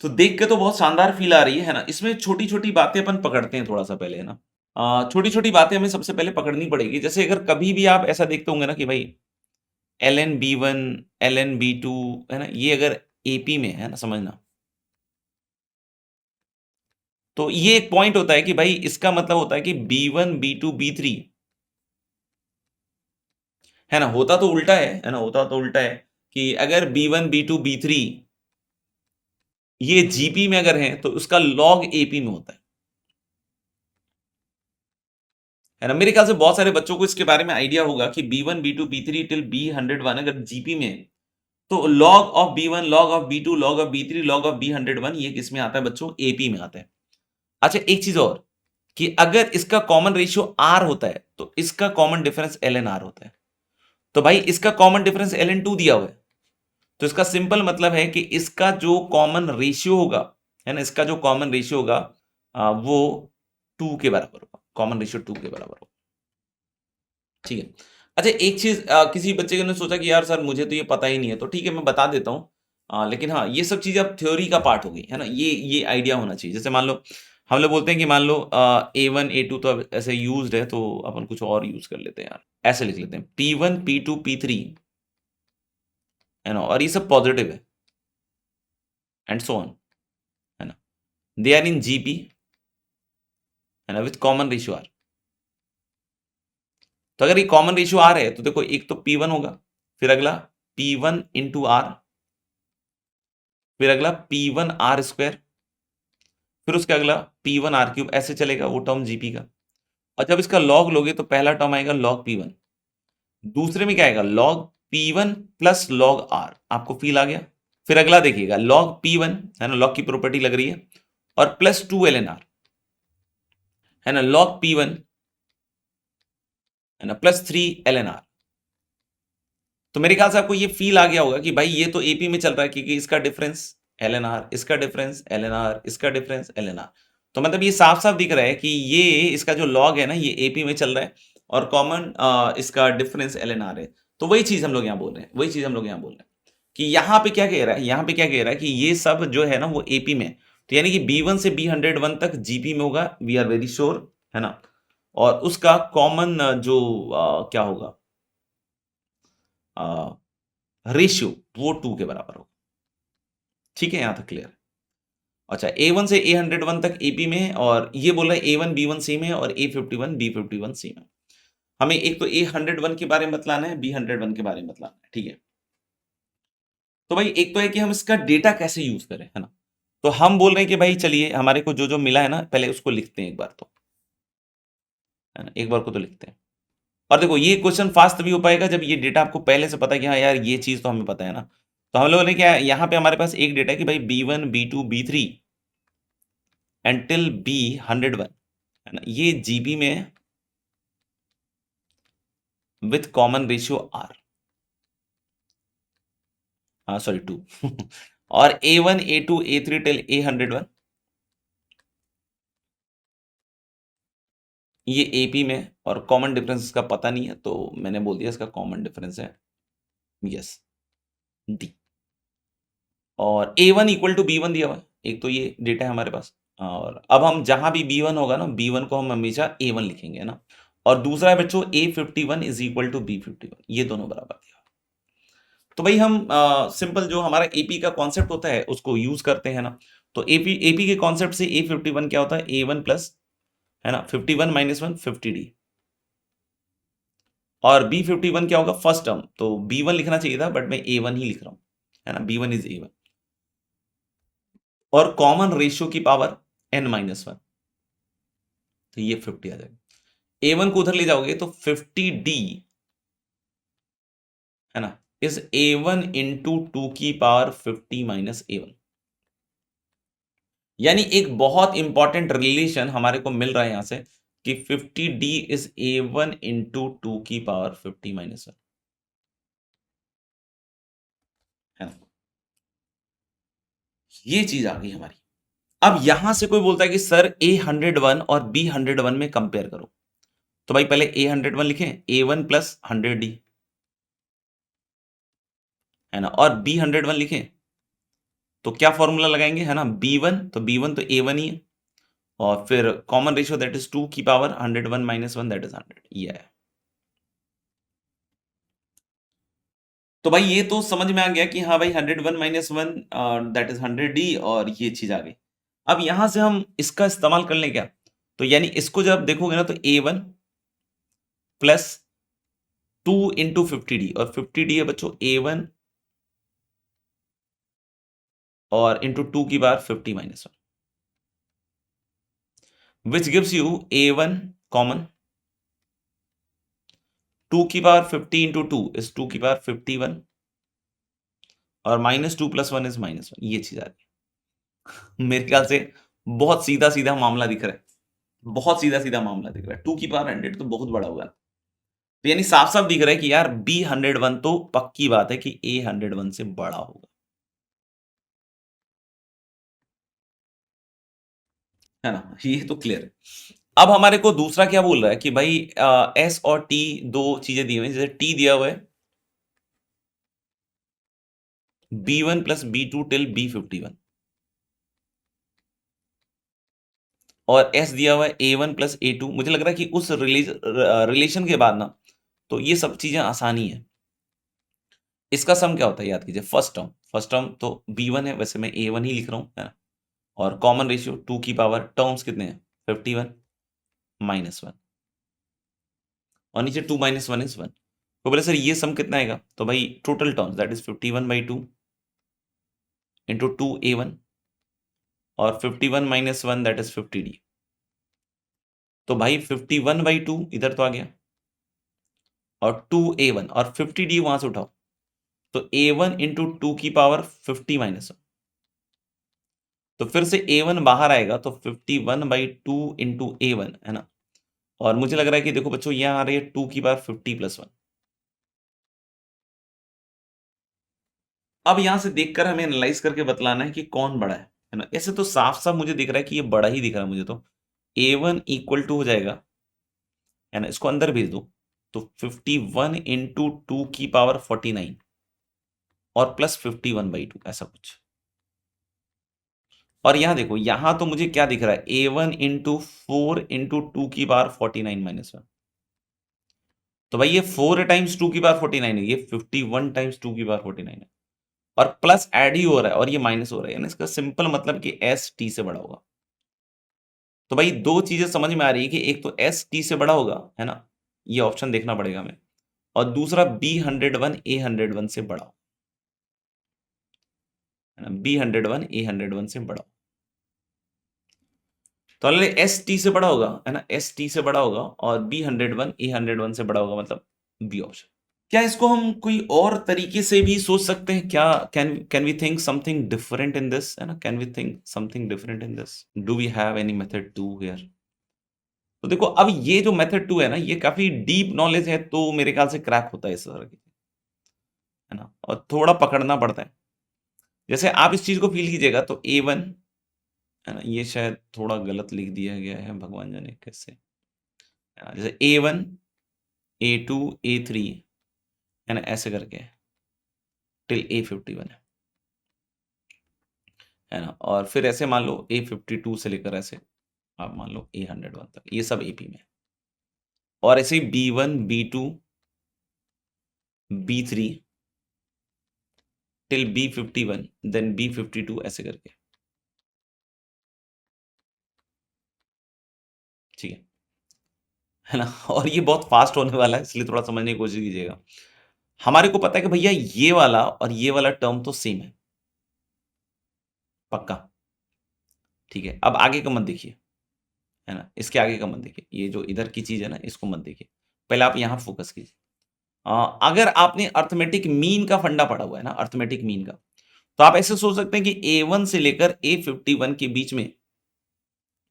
तो देख के तो बहुत शानदार फील आ रही है ना? इसमें छोटी छोटी बातें अपन पकड़ते हैं थोड़ा सा पहले, है ना? छोटी छोटी बातें हमें सबसे पहले पकड़नी पड़ेगी। जैसे अगर कभी भी आप ऐसा देखते होंगे ना कि भाई L N B one, L N B two, है ना, ये अगर एपी में है ना, समझना, तो ये एक पॉइंट होता है कि भाई इसका मतलब होता है कि B1 B2 B3, है ना? होता तो उल्टा है ना? होता तो उल्टा है कि अगर B1 B2 B3 ये जीपी में अगर है तो उसका लॉग एपी में होता है ना? मेरे ख्याल से बहुत सारे बच्चों को इसके बारे में आइडिया होगा कि B1 B2 B3 till B101 अगर जीपी में है, तो log of B1 log of B2 log of B3 log of B101 ये किस में आता है बच्चों? एपी में आता है। अच्छा एक चीज और, कि अगर इसका कॉमन रेशियो आर होता है तो इसका common difference L N R होता है। तो भाई इसका common difference L N two दिया हुआ है, तो इसका सिंपल मतलब है कि इसका जो कॉमन रेशियो होगा, है ना, इसका जो कॉमन रेशियो होगा वो 2 के बराबर होगा, कॉमन रेशियो 2 के बराबर होगा, ठीक है? अच्छा एक चीज, किसी बच्चे ने सोचा कि यार सर मुझे तो ये पता ही नहीं है, तो ठीक है मैं बता देता हूँ। लेकिन हाँ, ये सब चीजें अब थ्योरी का पार्ट हो गई, है ना? ये आइडिया होना चाहिए। जैसे मान लो हम लोग बोलते हैं कि मान लो A1 A2 तो अब ऐसे यूज्ड है, तो अपन कुछ और यूज कर लेते हैं यार, ऐसे लिख लेते हैं P1 P2 P3 है ना, और ये सब पॉजिटिव है एंड सो ऑन, है ना, दे आर इन जीपी, है ना, विथ कॉमन रेशियो आर। तो अगर ये कॉमन रेशियो आर है तो देखो एक तो P1 होगा, फिर अगला P1 इंटू आर, फिर अगला P1 आर स्क्वायर, फिर उसके अगला P1 आर क्यूब, ऐसे चलेगा वो टर्म जीपी का। और जब इसका लॉग लोगे तो पहला टर्म आएगा लॉग P1, दूसरे में क्या आएगा log P1 plus log are, आपको फील आ गया। फिर अगला देखिएगा लॉग P1, है ना, लॉग की प्रॉपर्टी लग रही है, और प्लस 2 LNR, है ना, लॉग P1, है ना, प्लस 3 LNR। तो मेरे ख्याल से आपको ये फील आ गया होगा कि भाई ये तो एपी में चल रहा है, क्योंकि इसका डिफरेंस LNR, इसका डिफरेंस LNR, इसका डिफरेंस LNR। तो मतलब ये साफ साफ दिख रहा है कि ये इसका जो लॉग है ना ये एपी में चल रहा है, और कॉमन इसका डिफरेंस LNR है। तो वही चीज हम लोग यहाँ बोल रहे हैं, वही चीज हम लोग यहाँ बोल रहे हैं कि यहाँ पे क्या कह रहा है, यहाँ पे क्या कह रहा है कि ये सब जो है ना वो एपी में, तो यानी कि B1 से B101 तक जीपी में होगा, वी आर वेरी श्योर, है ना, और उसका कॉमन जो क्या होगा रेशियो, वो 2 के बराबर होगा। ठीक है, यहां तक क्लियर है। अच्छा, A1 से A101 तक एपी में है, और ये बोल रहा है A1 B1 सेम है और A51 B51 सेम है। हमें एक तो A101 के बारे में बतलाना है, B101 के बारे में बतलाना है, ठीक है। तो भाई एक तो है कि हम इसका डेटा कैसे यूज करें, है ना। तो हम बोल रहे हैं कि भाई चलिए हमारे को जो जो मिला है ना पहले उसको लिखते हैं एक बार, तो है ना, एक बार को तो लिखते हैं। और देखो ये क्वेश्चन फास्ट तभी हो पाएगा जब ये डेटा आपको पहले से पता है कि हाँ यार ये चीज तो हमें पता है ना। तो हम लोगों ने क्या, यहाँ पे हमारे पास एक डेटा है कि भाई B1 B2 B3 until B101, है ना, ये जीबी में है विथ कॉमन रेशियो आर, हाँ सॉरी 2 और A1 A2 A3 till A101 ये एपी में है, और कॉमन डिफरेंस का पता नहीं है तो मैंने बोल दिया इसका कॉमन डिफरेंस है यस डी। और A1 इक्वल टू B1 दिया हुआ है, एक तो ये डेटा है हमारे पास। और अब हम जहां भी B1 होगा ना, B1 को हम हमेशा A1 लिखेंगे, है ना। और दूसरा है बच्चों A51 is equal to B51, ये दोनों बराबर दिया। तो भाई हम सिंपल जो हमारा एपी का कॉन्सेप्ट होता है उसको यूज करते हैं ना। तो एपी एपी के कॉन्सेप्ट से A51 क्या होता है A1 प्लस, है ना, 51 माइनस 1 50D। और B51 क्या होगा फर्स्ट टर्म, तो B1 लिखना चाहिए था बट मैं A1 ही लिख रहा हूं, है ना, B1 इज A1। और कॉमन रेशियो की पावर n-1, तो ये 50 आ जाएगा। A1 को उधर ले जाओगे तो 50D, है ना, इज A1 इंटू 2 की पावर 50 माइनस A1। यानी एक बहुत इंपॉर्टेंट रिलेशन हमारे को मिल रहा है यहां से कि 50D इज A1 इंटू 2 की पावर 50 माइनस 1, है ना। ये चीज आ गई हमारी। अब यहां से कोई बोलता है कि सर A101 और B101 में कंपेयर करो, तो भाई पहले A101 लिखें A1 प्लस 100D, है ना, और B101 लिखें तो क्या फॉर्मूला लगाएंगे, है ना, B1, तो B1 तो A1 ही है, और फिर कॉमन रेशियो दैट इज 2 की पावर 101 माइनस 1 दैट इज 100, ये है। तो भाई ये तो समझ में आ गया कि हाँ भाई 101 माइनस 1 दैट इज 100D, और ये चीज आ गई। अब यहां से हम इसका इस्तेमाल कर लें क्या, तो यानी इसको जब देखोगे ना तो A1 प्लस 2 इंटू 50D, और 50D है बच्चों A1 और इंटू 2 की power 50 minus 1 which gives you A1 common, 2 की पावर 50 इंटू 2 इज 2 की पावर 51, और माइनस 2 प्लस 1 इज माइनस 1, ये चीज आ रही है। मेरे ख्याल से बहुत सीधा सीधा मामला दिख रहा है, बहुत सीधा सीधा मामला दिख रहा है। 2 की पावर 100 तो बहुत बड़ा होगा, तो यानी साफ साफ दिख रहा है कि यार B101 तो पक्की बात है कि A101 से बड़ा होगा, है ना, ये तो क्लियर है। अब हमारे को दूसरा क्या बोल रहा है कि भाई S और T दो चीजें दी हुई हैं, जैसे T दिया हुआ है B1 plus B2 till B51, और एस दिया हुआ है A1 प्लस A2। मुझे लग रहा है कि उस रिलेशन के बाद ना तो ये सब चीजें आसानी है। इसका सम क्या होता है याद कीजिए, फर्स्ट टर्म तो B1 है, वैसे मैं A1 ही लिख रहा हूँ, है ना। और कॉमन रेशियो 2 की पावर टर्म्स कितने हैं 51 -1 और नीचे 2 - 1 इज 1। तो बोले सर ये सम कितना आएगा, तो भाई total terms that is 51/2 into 2A1 और 51 - 1 दैट इज 50D। तो भाई 51/2 इधर तो आ गया और 2A1 और 50D वहां से उठाओ, तो A1 इंटू 2 की पावर 50 - 1। तो फिर से A1 बाहर आएगा तो 51/2 इंटू A1, है ना। और मुझे लग रहा है कि देखो बच्चों यहाँ आ रही है 2 की पावर 50 + 1। अब यहां से देखकर हमें एनालाइज करके बतलाना है कि कौन बड़ा है ना। ऐसे तो साफ साफ मुझे दिख रहा है कि ये बड़ा ही दिख रहा है मुझे, तो A1 इक्वल टू हो जाएगा, है ना, इसको अंदर भेज दो, तो 51 इंटू 2 की पावर 49 और प्लस 51/2 ऐसा कुछ। और यहां देखो, यहां तो मुझे क्या दिख रहा है A1 इंटू 4 इंटू 2 की पावर 49 - 1। तो भाई ये 4 टाइम्स 2 की पावर 49 है, ये 51 टाइम्स 2 की पावर 49 है, और प्लस ऐड ही हो रहा है और ये माइनस हो रहा है, यानी इसका सिंपल मतलब कि एस टी से बड़ा होगा। तो भाई दो चीजें समझ में आ रही है कि एक तो एस टी से बड़ा होगा, है ना, ये ऑप्शन देखना पड़ेगा हमें, और दूसरा B101 A101 से बड़ा हो, है ना, B101 A101 से बड़ा हो। तो एस टी से बड़ा होगा, है ना, एस टी से बड़ा होगा और B101 A101 से बड़ा होगा, मतलब बी ऑप्शन। क्या इसको हम कोई और तरीके से भी सोच सकते हैं क्या, can can we think something different in this, है ना, can we think something different in this, do we have any method 2 here. तो देखो अब ये जो मेथड 2 है ना, ये काफी डीप नॉलेज है, तो मेरे ख्याल से क्रैक होता है इस तरह की, है ना, और थोड़ा पकड़ना पड़ता है। जैसे आप इस चीज को फील कीजिएगा तो A1, है ना, ये शायद थोड़ा गलत लिख दिया गया है, भगवान जाने कैसे, है ना, जैसे A1 A2 A3, है ना, ऐसे करके टिल A51 है ना, और फिर ऐसे मान लो A52 से लेकर ऐसे आप मान लो A101 तक, ये सब AP में, और ऐसे ही B1 B2 B3 till B51 then B52 ऐसे करके, ठीक है ना। और ये बहुत फास्ट होने वाला है, इसलिए थोड़ा समझने की कोशिश कीजिएगा। हमारे को पता है कि भैया ये वाला और ये वाला टर्म तो सेम है, पक्का, ठीक है। अब आगे का मत देखिए, है ना, इसके आगे का मत देखिए, ये जो इधर की चीज है ना इसको मत देखिए, पहले आप यहां फोकस कीजिए। अगर आपने अर्थमेटिक मीन का फंडा पढ़ा हुआ है ना, अर्थमेटिक मीन का, तो आप ऐसे सोच सकते हैं कि A1 से लेकर A51 के बीच में,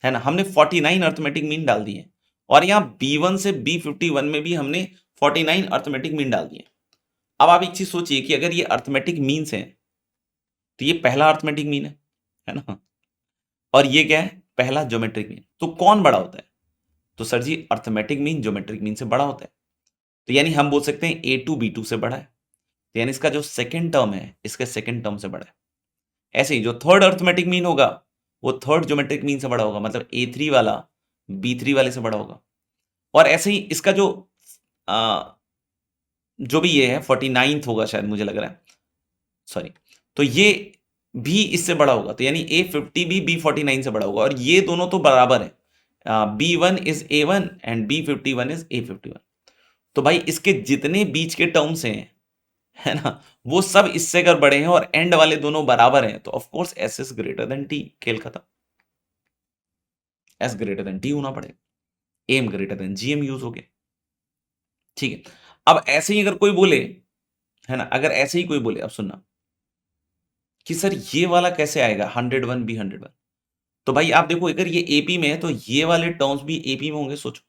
है ना, हमने 49 अर्थमेटिक मीन डाल दिए, और यहाँ B1 से B51 में भी हमने 49 अर्थमेटिक मीन डाल दिए। अब आप एक चीज सोचिए कि अगर ये अर्थमेटिक मीन्स हैं, तो ये पहला अर्थमेटिक मीन है ना, और ये क्या है, पहला ज्योमेट्रिक मीन। तो कौन बड़ा होता है, तो सर जी अर्थमेटिक मीन ज्योमेट्रिक मीन से बड़ा होता है। तो यानी हम बोल सकते हैं A2 B2 से बड़ा है, तो यानी इसका जो सेकंड टर्म है इसके सेकंड टर्म से बड़ा है। ऐसे ही जो थर्ड अर्थमेटिक मीन होगा वो थर्ड ज्योमेट्रिक मीन से बड़ा होगा, मतलब A3 वाला B3 वाले से बड़ा होगा। और ऐसे ही इसका आ, जो भी ये है 49th होगा शायद, मुझे लग रहा है, सॉरी, तो ये भी इससे बड़ा होगा, तो यानी A50 भी B49 से बड़ा होगा, और ये दोनों तो बराबर है, B1 is A1 and B51 is A51। तो भाई इसके जितने बीच के टर्म्स हैं, है ना, वो सब इससे अगर बड़े हैं और एंड वाले दोनों बराबर हैं, तो of course S is greater than T, खेल खत्म, एस ग्रेटर देन टी होना पड़ेगा, AM greater than GM use हो गया, ठीक है। अब ऐसे ही अगर कोई बोले, है ना, अगर ऐसे ही कोई बोले, अब सुनना कि सर ये वाला कैसे आएगा 101 B101, तो भाई आप देखो अगर ये एपी में है तो ये वाले टर्म्स भी एपी में होंगे, सोचो,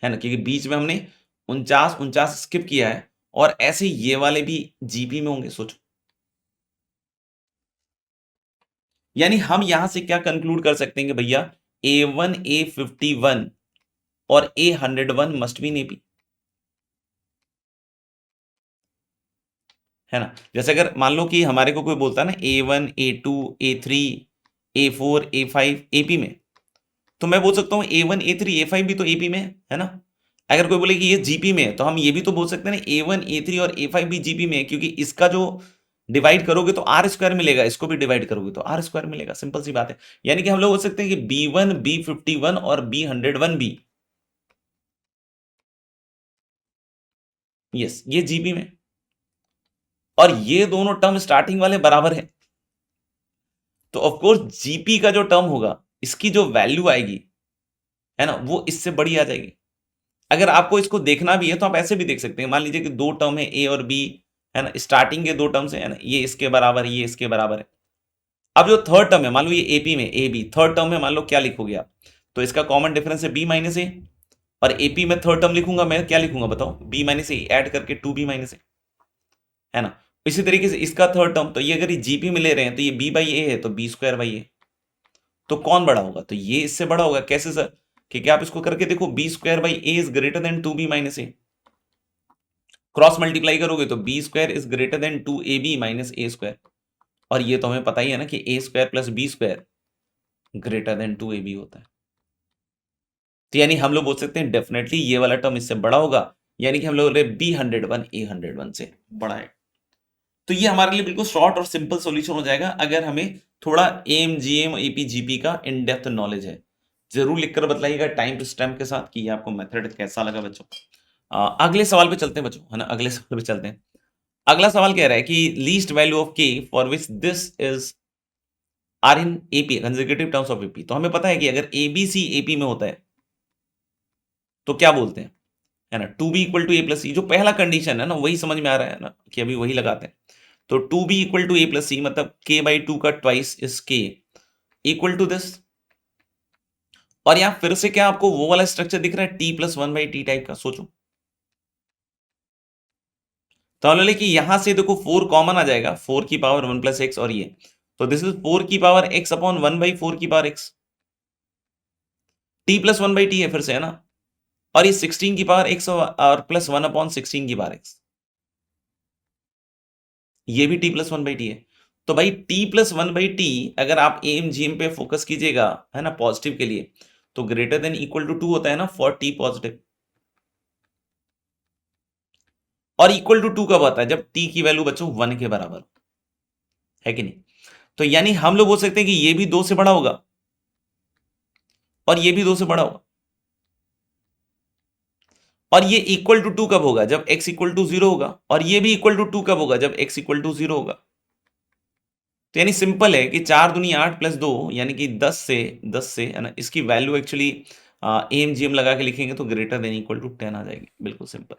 है ना, क्योंकि बीच में हमने 49 स्किप किया है, और ऐसे ये वाले भी जीपी में होंगे, सोचो। यानी हम यहां से क्या कंक्लूड कर सकते हैं कि भैया A1 A51 और A101 मस्ट बी एपी, है ना। जैसे अगर मान लो कि हमारे को कोई बोलता है ना A1 A2 A3 A4 A5 AP में, तो मैं बोल सकता हूँ A1 A3 A5 भी तो AP में है ना। अगर कोई बोले कि ये GP में है तो हम ये भी तो बोल सकते हैं ना A1 A3 और A5 भी GP में है, क्योंकि इसका जो डिवाइड करोगे तो R स्क्वायर मिलेगा, इसको भी डिवाइड करोगे तो R स्क्वायर मिलेगा, सिंपल सी बात है। यानी कि हम लोग बोल सकते हैं कि B1 B51 और B101 भी, यस ये GP में, और ये दोनों टर्म स्टार्टिंग वाले बराबर है, तो ऑफ कोर्स जीपी का जो टर्म होगा इसकी जो वैल्यू आएगी है ना वो इससे बड़ी आ जाएगी। अगर आपको इसको देखना भी है तो आप ऐसे भी देख सकते हैं, मान लीजिए कि दो टर्म है ए और बी, है ना, स्टार्टिंग के दो टर्म्स है ना, ये इसके बराबर ये इसके बराबर है। अब जो थर्ड टर्म है, मान लो ये एपी में ए बी थर्ड टर्म है, मान लो क्या लिखोगे आप, तो इसका कॉमन डिफरेंस है बी माइनस ए, और एपी में थर्ड टर्म लिखूंगा मैं, क्या लिखूंगा बताओ, बी माइनस ए ऐड करके टू बी माइनस ए, है ना। इसी तरीके से इसका थर्ड टर्म, तो ये अगर ये जीपी में ले रहे हैं तो ये बी बाई ए है तो बी स्क्वायर बाई ए, तो कौन बड़ा होगा, तो ये इससे बड़ा होगा। कैसे सर, क्योंकि आप इसको करके देखो, b square by a is greater than two b minus a, cross multiply करोगे तो b square is greater than two a b minus a square, और ये तो हमें पता ही है ना कि a square plus b square greater than two a b होता है। तो यानी हम लोग बोल सकते हैं डेफिनेटली ये वाला टर्म इससे बड़ा होगा, यानी कि हम लोग B101 A101 से बड़ा है। तो ये हमारे लिए बिल्कुल शॉर्ट और सिंपल सॉल्यूशन हो जाएगा अगर हमें थोड़ा एम जीएम एपी जीपी का इन डेप्थ नॉलेज है। जरूर लिखकर बताइएगा टाइम टू स्टैम्प के साथ कि ये आपको मेथड कैसा लगा बच्चों। अगले सवाल पे चलते हैं बच्चों, है ना, अगले सवाल पे चलते हैं। अगला सवाल कह रहा है कि least value of K for which this is are in AP consecutive terms of AP. तो हमें पता है कि अगर एबीसी एपी में होता है तो क्या बोलते हैं, है ना, two b equal to a plus c, जो पहला कंडीशन है ना वही समझ में आ रहा है ना कि अभी वही लगाते हैं। तो two b equal to a plus c मतलब के बाई टू का twice is k equal to this, और यहां फिर से क्या आपको वो वाला स्ट्रक्चर दिख रहा है T plus one by T type का, सोचो। तो हम लोग कि यहां से देखो फोर कॉमन आ जाएगा, फोर की पावर वन प्लस एक्स, और ये तो दिस इज फोर की power x upon one by four की power x, t plus one by t है फिर से, है ना, और ये 16 की पावर एक्स और प्लस वन अपॉन 16 की पावर एक्स, ये भी t plus one by t है। तो भाई t plus one by t अगर आप एम जी एम पे फोकस कीजिएगा, है ना, पॉजिटिव के लिए, तो greater than equal to two होता है ना फॉर टी पॉजिटिव, और इक्वल टू टू कब आता है, जब टी की वैल्यू बच्चों वन के बराबर है कि नहीं। तो यानी हम लोग बोल सकते हैं कि ये भी दो से बड़ा होगा और ये भी दो से बड़ा होगा, और ये इक्वल टू टू कब होगा, जब x इक्वल टू जीरो होगा, और ये भी इक्वल टू टू कब होगा, जब x इक्वल टू जीरो होगा। तो यानी सिंपल है कि चार दूनी आठ प्लस दो यानी कि दस से है ना, इसकी वैल्यू एक्चुअली एम जी एम लगा के लिखेंगे तो ग्रेटर देन इक्वल टू 10 आ जाएगी, बिल्कुल सिंपल।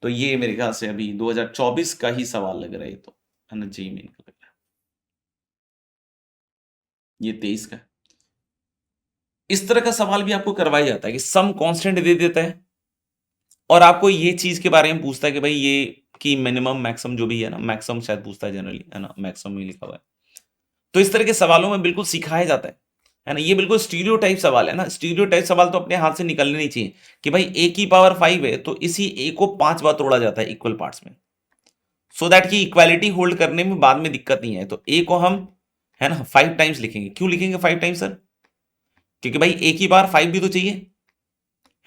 तो ये मेरे ख्याल से अभी 2024 का ही सवाल लग रहा है, ये तो है ना, जी मेन का लग रहा है, ये 23 का है। इस तरह का सवाल भी आपको करवाया जाता है कि सम कांस्टेंट दे देता है और आपको ये चीज के बारे में पूछता है कि भाई ये कि मिनिमम मैक्सिमम जो भी है ना, मैक्सिमम शायद पूछता है जनरली, है ना, मैक्सिमम ही लिखा हुआ है। तो इस तरह के सवालों में बिल्कुल सिखाया जाता है ना। ये बिल्कुल स्टीरियोटाइप सवाल है ना, स्टीरियोटाइप सवाल तो अपने हाथ से निकलने नहीं चाहिए कि भाई ए की पावर 5 है तो इसी ए को 5 बार तोड़ा जाता है इक्वल पार्ट्स में, सो दैट की इक्वालिटी होल्ड करने में बाद में दिक्कत नहीं है। तो ए को हम, है ना, 5 टाइम्स लिखेंगे। क्यों लिखेंगे 5 टाइम्स सर, क्योंकि भाई ए की पावर 5 भी तो चाहिए,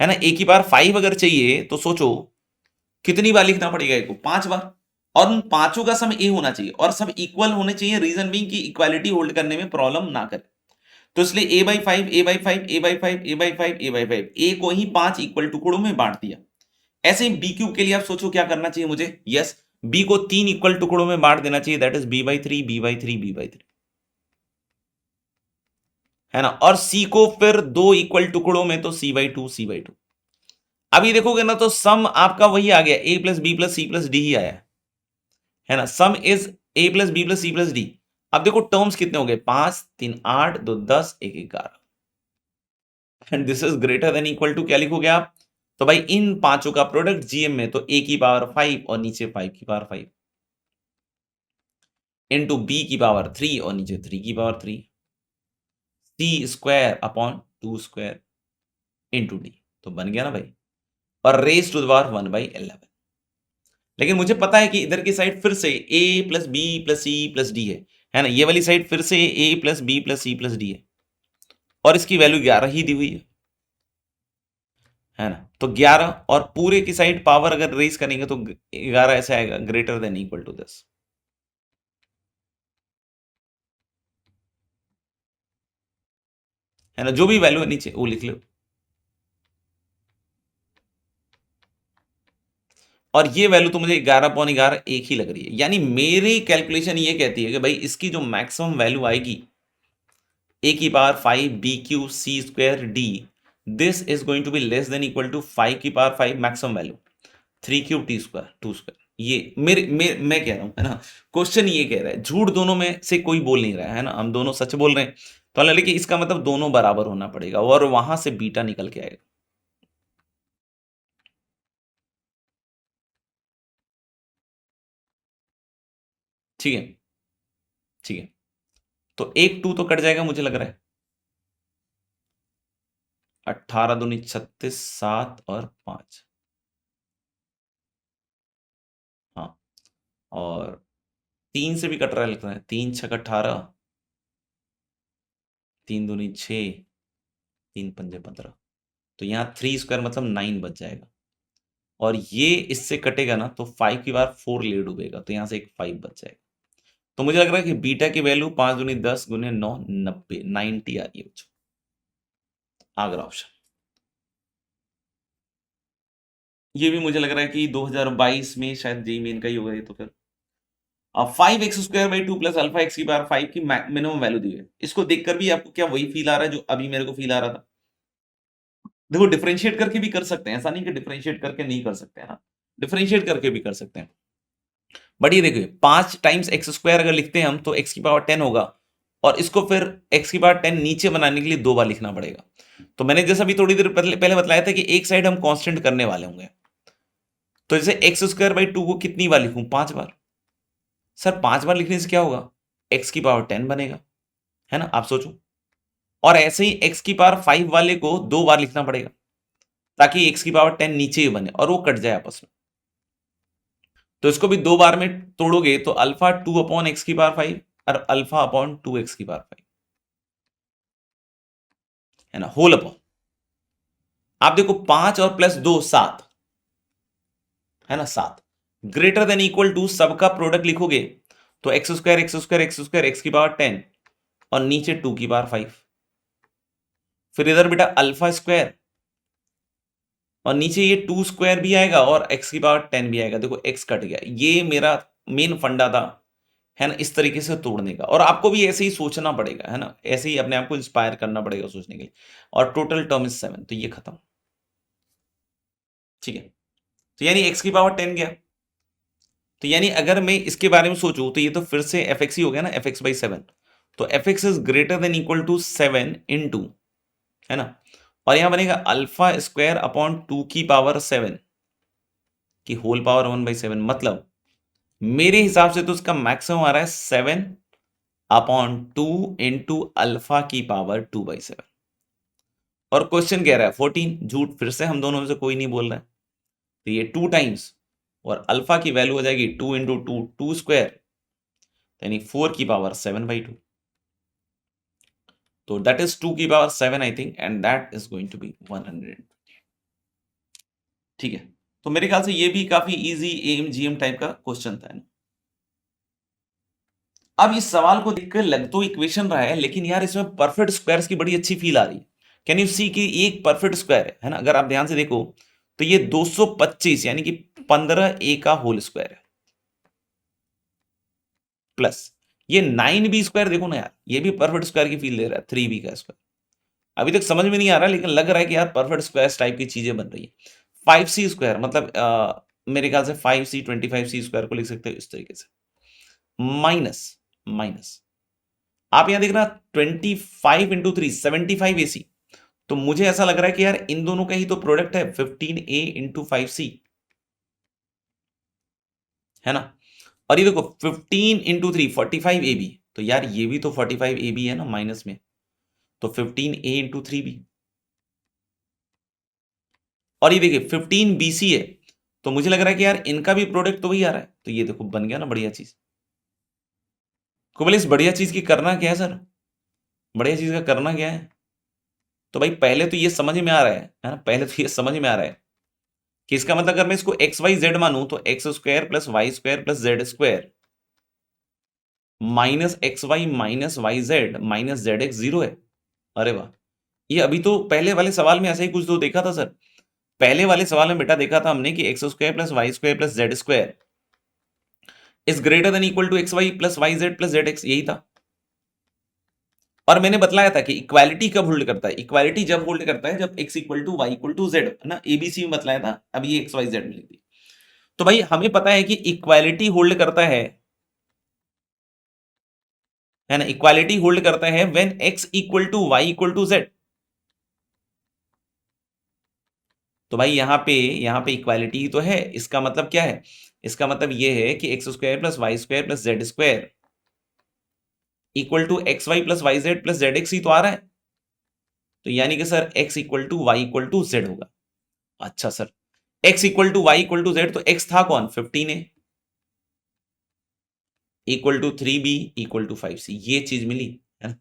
है ना। ए की पावर 5 अगर चाहिए तो सोचो कितनी बार लिखना पड़ेगा ए को, 5 बार, और उन पांचों का सम ए होना चाहिए और सब इक्वल होने चाहिए, रीजन बीइंग कि इक्वालिटी होल्ड करने में प्रॉब्लम ना करे। तो इसलिए a by five a by five a by five a by five a by five, a को ही 5 इक्वल टुकड़ों में बांट दिया। ऐसे ही बी क्यूब के लिए आप सोचो क्या करना चाहिए मुझे, यस, बी को 3 इक्वल टुकड़ों में बांट देना चाहिए, that is B by three B by three B by three, है ना, और सी को फिर 2 इक्वल टुकड़ों में तो c by two c by two. अभी देखोगे ना तो सम आपका वही आ गया, a plus b plus c plus d ही आया है ना, sum is A plus b plus c plus d. अब देखो टर्म्स कितने हो गए, 5 3 8 2 10 1 11, and this is greater than equal to क्या लिखोगे आप, तो भाई इन पांचों का प्रोडक्ट जीएम में तो ए की पावर 5 और नीचे 5 की पावर 5 इनटू बी की पावर 3 और नीचे 3 की power 3, c square upon 2 square into d, तो बन गया ना भाई, और रेज टू द पावर 1/11। लेकिन मुझे पता है कि इधर की साइड फिर से a plus b plus c plus d है, है ना। ये वाली साइड फिर से a plus b plus c plus d है और इसकी वैल्यू 11 ही दी हुई है ना। तो 11 और पूरे की साइड पावर अगर रेज करेंगे तो 11 ऐसे आएगा ग्रेटर देन इक्वल टू 10, है ना। जो भी वैल्यू है नीचे वो लिख लो। और ये वैल्यू तो मुझे 11/11 एक ही लग रही है, यानी मेरी कैलकुलेशन ये कहती है कि भाई इसकी जो मैक्सिमम वैल्यू आएगी ए की power 5 B Q C square D, this is going to be less than equal to 5 की power 5 maximum value 3 cube T square 2 square. ये मैं कह रहा हूं, है ना। क्वेश्चन ये कह रहा है, झूठ दोनों में से कोई बोल नहीं रहा है ना, हम दोनों सच बोल रहे हैं। तो लेकिन इसका मतलब दोनों बराबर होना पड़ेगा और वहां से बीटा निकल के आएगा। ठीक है, ठीक है। तो एक 2 तो कट जाएगा मुझे लग रहा है। 18 दूनी 36, 7 और 5। हाँ, और 3 से भी कट रहा है लगता है। 3 छक 18, 3 दूनी 6, 3 पंजे 15। तो यहाँ 3 स्क्वायर मतलब 9 बच जाएगा। और ये इससे कटेगा ना तो 5 की बार 4 ले डूबेगा, तो यहाँ से एक 5 बच जाएगा। तो मुझे लग रहा है कि बीटा की वैल्यू 5 दूनी 10 गुने 9 90 90 आ रही है बच्चों। आगरा ऑप्शन। ये भी मुझे लग रहा है कि 2022 में शायद जेई मेन का ही होगा ये। तो फिर अब 5x² 2 प्लस अल्फा एक्स की पावर 5 की मिनिमम वैल्यू दी है। इसको देखकर भी आपको क्या वही फील आ रहा है जो अभी मेरे को फील आ रहा था? देखो डिफरेंशिएट करके भी कर सकते हैं, ऐसा नहीं कि डिफरेंशिएट करके नहीं कर सकते हैं ना, डिफरेंशिएट करके भी कर सकते हैं। बट ये देखिए 5 टाइम्स एक्स स्क्वायर अगर लिखते हैं हम तो एक्स की पावर 10 होगा, और इसको फिर एक्स की पावर 10 नीचे बनाने के लिए 2 बार लिखना पड़ेगा। तो मैंने जैसा भी थोड़ी देर पहले बताया था कि एक साइड हम कांस्टेंट करने वाले होंगे। तो जैसे x² 2 को कितनी बार लिखूं? 5 बार। सर 5 बार लिखने से क्या होगा? एक्स की पावर 10 बनेगा, है ना। आप सोचो। और ऐसे ही एक्स की पावर 5 वाले को 2 बार लिखना पड़ेगा ताकि एक्स की पावर 10 नीचे ही बने और वो कट जाए आपस में। तो इसको भी 2 बार में तोड़ोगे तो अल्फा 2/x की पावर 5 और अल्फा अपॉन 2x की पावर 5, है ना, होल अपॉन। आप देखो 5 और प्लस 2 7, है ना, 7 ग्रेटर देन इक्वल टू सबका प्रोडक्ट लिखोगे तो x² एक्स की पावर 10 और नीचे 2 की पावर 5। फिर इधर बेटा अल्फा स्क्वायर और नीचे ये 2 स्क्वायर भी आएगा और x की पावर 10 भी आएगा। देखो x कट गया, ये मेरा मेन फंडा था, है ना, इस तरीके से तोड़ने का। और आपको भी ऐसे ही सोचना पड़ेगा, है ना, ऐसे ही अपने आप को इंस्पायर करना पड़ेगा सोचने के लिए। और टोटल टर्म इज 7, तो ये खत्म। ठीक है, तो यानी x की पावर 10 गया। तो यानी अगर मैं इसके बारे में सोचूं तो ये तो फिर से एफ एक्स ही हो गया ना, fx/7। तो F X is greater than equal to 7 into, है ना, और यहां बनेगा अल्फा स्क्वायर अपॉन 2 की पावर 7 की होल पावर 1/7। मतलब मेरे हिसाब से तो उसका मैक्सिमम आ रहा है 7/2 इंटू अल्फा की पावर 2/7। और क्वेश्चन कह रहा है 14। झूठ फिर से हम दोनों में से कोई नहीं बोल रहा है। तो ये 2 टाइम्स और अल्फा की वैल्यू हो जाएगी 2 इंटू 2 2 स्क्वायर, यानी 4 की पावर 7/2। तो दैट इज 2 की power 7 I think, and that is going to be 100। ठीक है, तो मेरे ख्याल से ये भी काफी इजी एम जीएम टाइप का क्वेश्चन था, है ना। अब इस सवाल को देखकर लग तो इक्वेशन रहा है, लेकिन यार इसमें परफेक्ट स्क्वायर्स की बड़ी अच्छी फील आ रही है। कैन यू सी कि एक परफेक्ट स्क्वायर है ना, अगर आप ध्यान से देखो तो ये 225 यानी कि 15a का होल स्क्वायर है, प्लस ये 9b स्क्वायर देखो ना यार, ये भी परफेक्ट स्क्वायर की फील दे रहा है, 3b का स्क्वायर। अभी तक समझ में नहीं आ रहा, लेकिन लग रहा है कि यार परफेक्ट स्क्वायर टाइप की चीजें बन रही है। 5c स्क्वायर मतलब मेरे ख्याल से 5c 25c स्क्वायर को लिख सकते हो इस तरीके से। माइनस माइनस आप यहां देख रहा 25 × 3 75ac। तो मुझे ऐसा लग रहा है कि यार इन दोनों का ही तो प्रोडक्ट है 15a × 5c, है ना। और ये देखो 15 × 3 45ab, तो यार ये भी तो 45ab है ना माइनस में, तो 15a × 3b। और ये देखिए 15bc है, तो मुझे लग रहा है कि यार इनका भी प्रोडक्ट तो वही आ रहा है। तो ये देखो बन गया ना बढ़िया चीज। को बोले इस बढ़िया चीज की करना क्या है सर, बढ़िया चीज का करना क्या है? तो भाई पहले तो ये समझ में आ रहा है ना, पहले तो ये समझ में आ रहा है कि इसका मतलब अगर मैं इसको एक्स वाई जेड मानूं तो X square plus Y square plus Z square minus X Y Z minus Z X 0 है। अरे वाह, ये अभी तो पहले वाले सवाल में ऐसा ही कुछ तो देखा था सर। पहले वाले सवाल में बेटा देखा था हमने कि x square plus Y square plus Z square is greater than equal to x Y plus Y Z plus Z X, यही था। और मैंने बतलाया था कि इक्वालिटी कब होल्ड करता है, इक्वालिटी जब होल्ड करता है जब x equal to y equal to z, है ना, एबीसी में बतलाया था। अब ये एक्स वाई जेड मिली थी। तो भाई हमें पता है कि इक्वालिटी होल्ड करता है ना, इक्वालिटी होल्ड करता है when x equal to y equal to z. तो भाई यहाँ पे इक्वालिटी ही तो है। इसका मतलब क्या है, इसका मतलब ये है कि x square plus Y square plus Z square equal to x Y plus Y Z plus Z x ही तो आ रहा है। तो यानी कि sir x equal to y equal to z होगा। अच्छा sir, x equal to y equal to z, तो एक्स था कौन, 15 equal to 3b equal to 5c, ये चीज मिली है ना,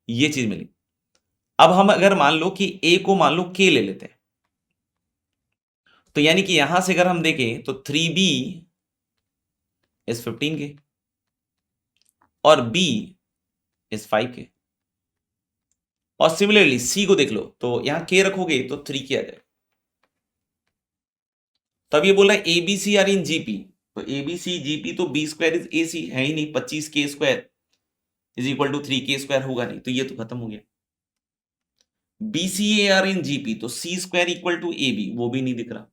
ये चीज मिली। अब हम अगर मान लो कि a को मान लो k ले लेते हैं, तो यानी कि यहां से अगर हम देखें तो 3b इज 15k और b इज 5k। और सिमिलरली c को देख लो, तो यहां k रखोगे तो 3k आ जाएगा। तो अब ये बोल रहा है एबीसी आर इन जीपी, तो एबीसी जीपी तो b square is a c है ही नहीं, 25k square is equal to 3k square होगा नहीं, तो ये तो खत्म हो गया। B c a are in GP तो c square equal to a b, वो भी नहीं दिख रहा।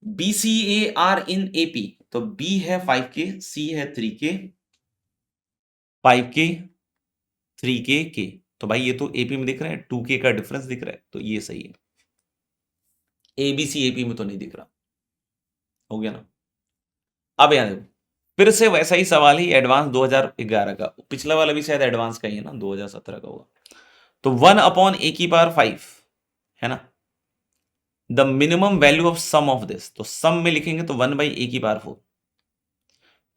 B c a are in AP तो बी है 5k, सी है 3k, 5k 3k k, तो भाई ये तो एपी में दिख रहा है, 2k का डिफरेंस दिख रहा है, तो ये सही है। एबीसी एपी में तो नहीं दिख रहा। हो गया ना। अब यहां देखो, फिर से वैसा ही सवाल ही एडवांस 2011 का, पिछला वाला भी शायद एडवांस का ही है ना, 2017 का होगा। तो 1 अपॉन ए की पावर 5 है ना, the minimum value of sum of this, तो सम में लिखेंगे तो 1 बाई ए की पावर 4,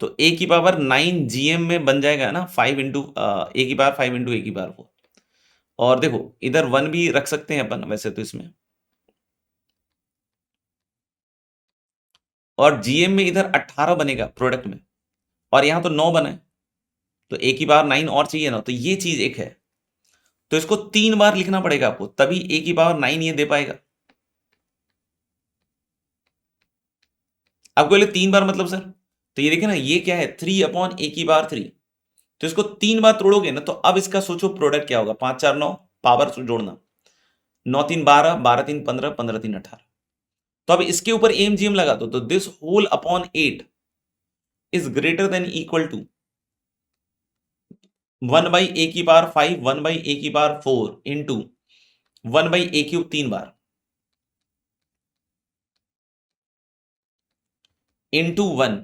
तो ए की पावर 9 जीएम में बन जाएगा ना, 5 इंटू ए की पावर 5 इंटू ए की पावर 4। और देखो इधर 1 भी रख सकते हैं अपन वैसे तो इसमें, और जीएम में इधर 18 बनेगा प्रोडक्ट में, और यहां तो 9 बना है, तो ए की पावर 9 और चाहिए ना, तो ये चीज एक है। तो इसको 3 बार लिखना पड़ेगा आपको, तभी ए की पावर 9 ये दे पाएगा। आपको बोले 3 बार मतलब सर, तो ये देखिए ना, ये क्या है, 3 अपॉन ए की पावर 3, तो इसको 3 बार तोड़ोगे ना, तो अब इसका सोचो प्रोडक्ट क्या होगा, 5 4 9, पावर जोड़ना, 9 3 12, 12 3 15, 15 3 18। तो अब इसके ऊपर एम जीएम लगा दो, तो this whole upon 8 is greater than equal to 1 by a की पावर 5, 1 बाई ए की power 4 into 1 by a cube 3 बार इंटू 1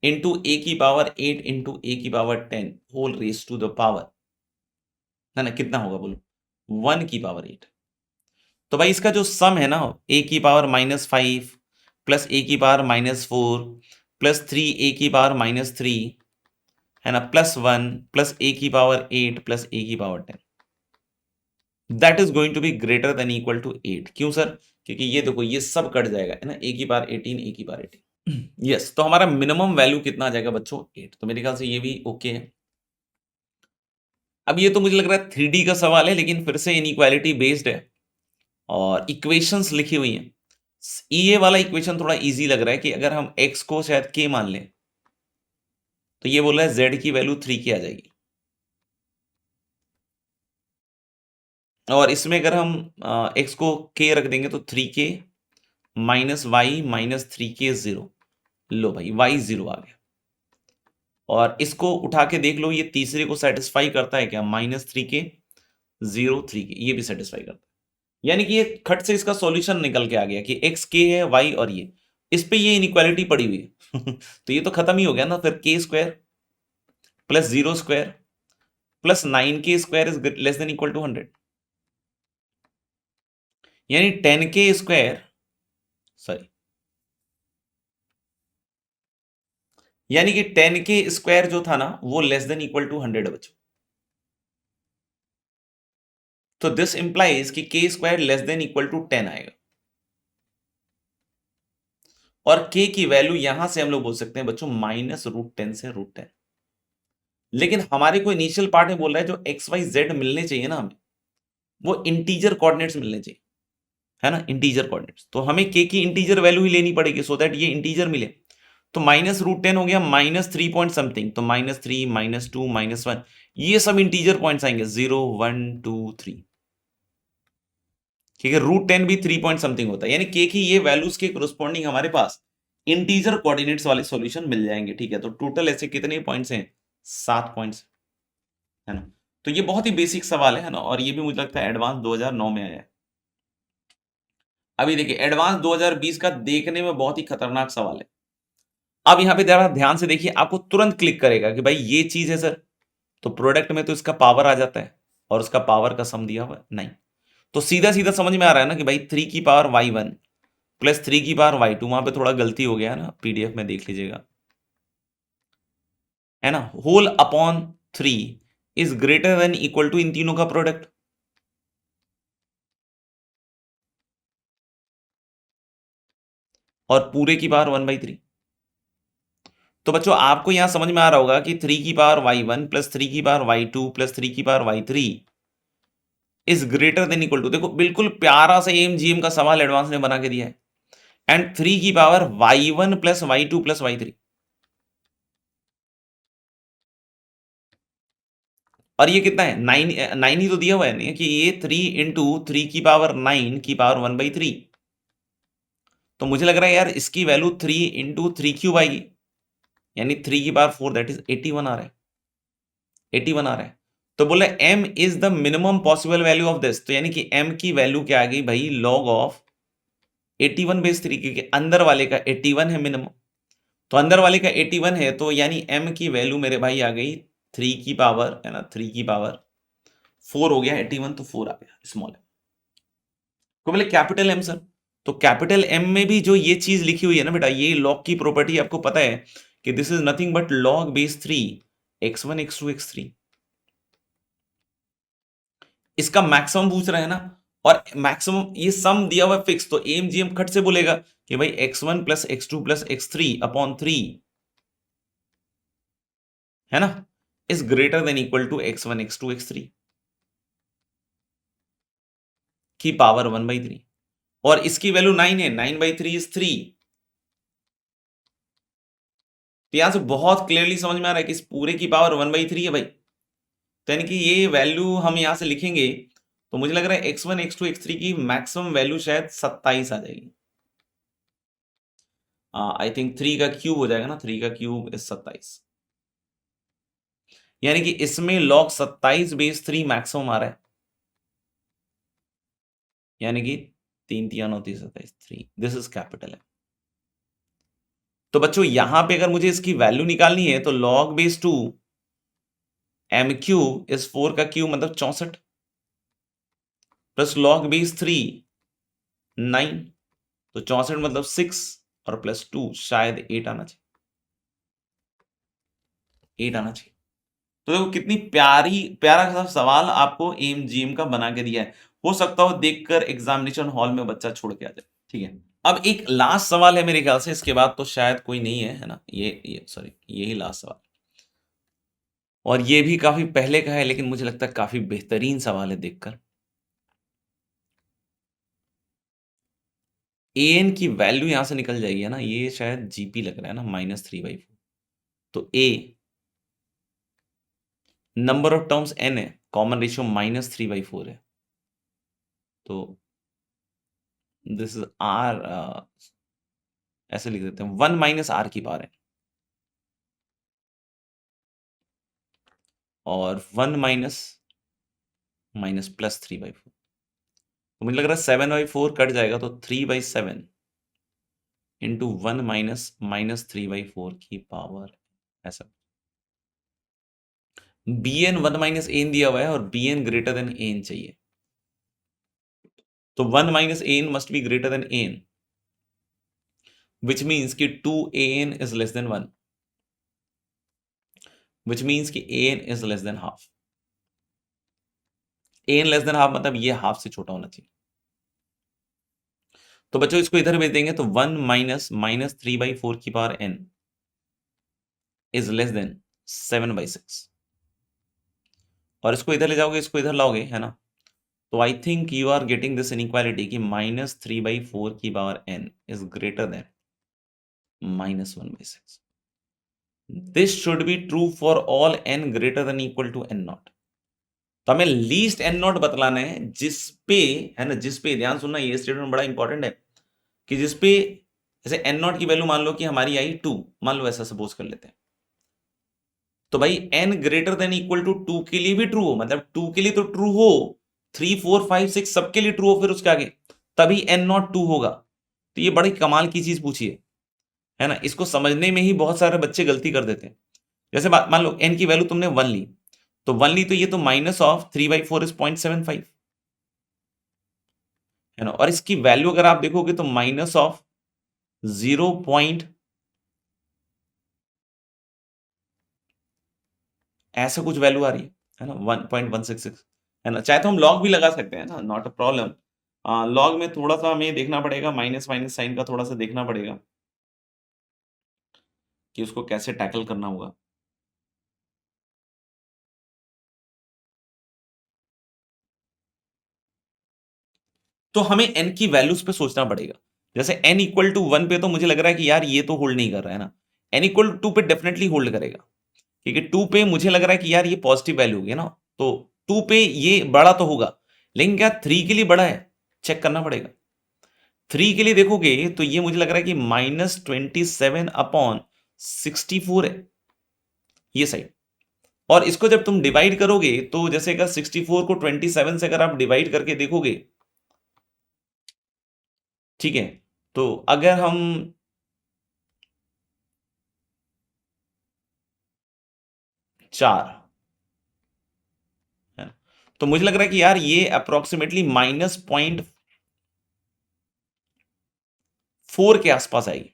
इंटू ए की पावर 8 इंटू ए की power 10 whole raise to the power, है ना, कितना होगा बोलो, 1 की पावर 8। तो भाई इसका जो सम है ना, ए की पावर -5 प्लस ए की पावर -4 प्लस 3 ए की पावर -3, है ना, +1 प्लस ए की पावर 8 प्लस ए की power 10, that is going to be greater than equal to 8। क्यों सर, क्योंकि ये देखो ये सब कट जाएगा, है ना, ए की पावर 18 ए की पावर 18। यस, तो हमारा मिनिमम वैल्यू कितना आ जाएगा बच्चों, 8। तो मेरे ख्याल से ये भी ओके है। अब ये तो मुझे लग रहा है 3D का सवाल है, लेकिन फिर से इनइक्वालिटी बेस्ड है और इक्वेशंस लिखी हुई हैं। ये वाला इक्वेशन थोड़ा इजी लग रहा है कि अगर हम x को शायद k मान लें, तो ये बोल रहा है z की वैल्यू 3k आ जाएगी, और इसमें अगर हम x को k रख देंगे तो 3k minus Y minus 3k 0। लो भाई y 0 आ गया, और इसको उठा के देख लो, ये तीसरे को सेटिस्फाई करता है क्या, -3k 0 3k, ये भी सेटिस्फाई करता है। यानी कि ये खट से इसका सॉल्यूशन निकल के आ गया कि x k है, y और ये इस पे ये इनइक्वालिटी पड़ी हुई है तो ये तो खत्म ही हो गया ना, फिर k square plus 0 square plus 9k square is less than equal to 100, यानी 10k स्क्वायर, सॉरी यानी कि 10 के स्क्वायर जो था ना वो लेस देन इक्वल टू 100 बच्चों। तो दिस इंप्लाइज कि k square less than equal to 10 आएगा, और के की वैल्यू यहां से हम लोग बोल सकते हैं बच्चों -√10 से √10। लेकिन हमारे को इनिशियल पार्ट में बोल रहा है जो एक्स वाई जेड मिलने चाहिए ना हमें, वो इंटीजर कोऑर्डिनेट्स मिलने चाहिए, है ना, इंटीजर कोऑर्डिनेट्स। तो हमें के की इंटीजर वैल्यू ही लेनी पड़ेगी सो दैट ये इंटीजर मिले। तो -√10 हो गया -3 पॉइंट समथिंग, तो -3 -2 -1 ये सब इंटीजर पॉइंट्स आएंगे, 0 1 2 3। ठीक है, √10 भी 3 पॉइंट समथिंग होता है, यानी के की ये वैल्यूज के कोरस्पॉन्डिंग हमारे पास इंटीजर कोऑर्डिनेट्स वाले सॉल्यूशन मिल जाएंगे। ठीक है, तो टोटल ऐसे कितने पॉइंट्स हैं, 7 पॉइंट्स, है ना। तो ये बहुत ही बेसिक सवाल है ना, और ये भी मुझे लगता है एडवांस 2009 में आया है। अभी देखिए एडवांस 2020 का देखने में बहुत ही खतरनाक सवाल है। अब यहां पे जरा ध्यान से देखिए, आपको तुरंत क्लिक करेगा कि भाई ये चीज है सर, तो प्रोडक्ट में तो इसका पावर आ जाता है, और उसका पावर का सम दिया हुआ नहीं। तो सीधा सीधा समझ में आ रहा है ना कि भाई 3 की पावर y1 प्लस 3 की पावर y2, वहां पे थोड़ा गलती हो गया है ना, पीडीएफ में देख लीजिएगा, है ना, whole upon 3 is greater than equal to इन तीनों का प्रोडक्ट। और पूरे की पावर 1/3। तो बच्चों आपको यहां समझ में आ रहा होगा कि 3 की पावर y1 प्लस 3 की पावर y2 प्लस 3 की power y3 is greater than equal to, देखो बिल्कुल प्यारा सा एमजीएम का सवाल एडवांस ने बना के दिया है, एंड 3 की power y1 plus y2 plus y3। और ये कितना है, 9 ही तो दिया हुआ है ना, कि ये 3 इंटू 3 की पावर 9 की पावर 1/3। तो मुझे लग रहा है यार इसकी वैल्यू 3 इंटू 3³ आएगी, यानी 3 की पावर 4, दैट इज 81 आ रहा है, 81 आ रहा है। तो बोले m is the minimum possible value of this, तो यानी कि m की वैल्यू क्या आ गई भाई, log ऑफ 81/3, क्योंकि अंदर वाले का 81 है मिनिमम, तो अंदर वाले का 81 है, तो यानी m की वैल्यू मेरे भाई आ गई 3 की पावर, है ना, 3 की पावर 4 हो गया, 81 तो 4 आ गया स्मॉल m। तो बोले कैपिटल M सर, तो कैपिटल M में भी जो ये चीज लिखी हुई है ना बेटा, ये लॉग की प्रॉपर्टी आपको पता है कि this is nothing but log base 3 x1 x2 x3। इसका मैक्सिमम पूछ रहा है ना, और मैक्सिमम ये सम दिया हुआ फिक्स, तो एमजीएम खट से बोलेगा कि भाई x1 plus x2 plus x3 upon 3, है ना, is greater than equal to x1 x2 x3 की पावर 1/3। और इसकी वैल्यू 9 है, 9/3 इज 3। तो यहां से बहुत क्लियरली समझ में आ रहा है कि इस पूरे की पावर 1/3 है भाई, तो यानी कि ये वैल्यू हम यहां से लिखेंगे, तो मुझे लग रहा है x1 x2 x3 की मैक्सिमम वैल्यू शायद 27 आ जाएगी। आई थिंक 3 का क्यूब हो जाएगा ना, 3 का क्यूब इज 27, यानी कि इसमें log 27/3 मैक्सिमम आ रहा है, यानी कि 3 3 9 27 3, दिस इज कैपिटल है। तो बच्चों यहां पे अगर मुझे इसकी वैल्यू निकालनी है, तो log base 2 m cube is 4 का क्यूब मतलब 64, प्लस log बेस 3 9, तो 64 मतलब 6, और प्लस 2 शायद 8 आना चाहिए, 8 आना चाहिए। तो देखो कितनी प्यारा सा सवाल आपको एमजीएम का बना के दिया है, हो सकता हो देखकर एग्जामिनेशन हॉल में बच्चा छोड़ के आ जाए। ठीक है, अब एक लास्ट सवाल है मेरे ख्याल से, इसके बाद तो शायद कोई नहीं है, है ना, ये सॉरी यही लास्ट सवाल, और ये भी काफी पहले का है, लेकिन मुझे लगता है काफी बेहतरीन सवाल है देखकर। एन की वैल्यू यहां से निकल जाएगी, है ना, ये शायद जीपी लग रहा है ना, -3/4। तो ए नंबर ऑफ टर्म्स n है, कॉमन रेशियो -3/4 है, तो दिस इज आर, ऐसे लिख देते हैं 1 माइनस आर की पावर है, और 1 माइनस माइनस प्लस 3/4, तो मुझे लग रहा है 7/4 कट जाएगा, तो 3/7 इंटू 1 माइनस -3/4 की पावर, ऐसा। bn 1 माइनस एन दिया हुआ है, और bn ग्रेटर देन एन चाहिए, तो 1 minus n must be greater than n, which means कि 2an is less than 1। Which means कि an is less than half. an less than half मतलब ये हाफ से छोटा होना चाहिए। तो बच्चों इसको इधर भेज देंगे तो 1 माइनस माइनस 3/4 की power n is less then 7/6। और इसको इधर ले जाओगे, इसको इधर लाओगे, है ना, तो I think you are getting this inequality कि -3/4 की power n is greater than -1/6। This should be true for all n greater than equal to n not. तो हमें लीस्ट n नॉट बतलाना है जिस पे, है ना, जिस पे, ध्यान सुनना, ये स्टेटमेंट बड़ा इंपॉर्टेंट है कि जिस पे जैसे n नॉट की वैल्यू मान लो कि हमारी आई 2, मान लो ऐसा सपोज कर लेते हैं, तो भाई n greater than equal to 2 के लिए भी ट्रू हो, मतलब 2 के लिए तो ट्रू हो, 3 4 5 6 सबके लिए ट्रू हो, फिर उसके आगे तभी n नॉट 2 होगा। तो ये बड़ी कमाल की चीज पूछी है ना, इसको समझने में ही बहुत सारे बच्चे गलती कर देते हैं। जैसे मान लो n की वैल्यू तुमने 1 ली, तो 1 ली तो ये तो माइनस ऑफ 3/4 इज 0.75, है ना, और इसकी वैल्यू अगर आप देखोगे तो माइनस ऑफ 0. ऐसा कुछ वैल्यू आ रही है ना, 1.166, है ना। चाहे तो हम लॉग भी लगा सकते हैं ना, नॉट अ प्रॉब्लम। लॉग में थोड़ा सा हमें देखना पड़ेगा, माइनस माइनस साइन का थोड़ा सा देखना पड़ेगा कि उसको कैसे टैकल करना होगा। तो हमें n की वैल्यूज पे सोचना पड़ेगा। जैसे n इक्वल टू 1 पे तो मुझे लग रहा है कि यार ये तो होल्ड नहीं कर रहा है ना, n इक्वल टू 2 पे डेफिनेटली होल्ड करेगा, क्योंकि 2 पे मुझे लग रहा है कि यार ये पॉजिटिव वैल्यू होगी ना, तो 2 पे ये बड़ा तो होगा, लेकिन क्या 3 के लिए बड़ा है, चेक करना पड़ेगा। 3 के लिए देखोगे तो ये मुझे लग रहा है कि -27/64 है ये साइड। और इसको जब तुम डिवाइड करोगे तो जैसे अगर 64 को 27 से अगर आप डिवाइड करके देखोगे, ठीक है, तो अगर हम 4, है ना, तो मुझे लग रहा है कि यार ये अप्रोक्सीमेटली -0.4 के आसपास आएगी,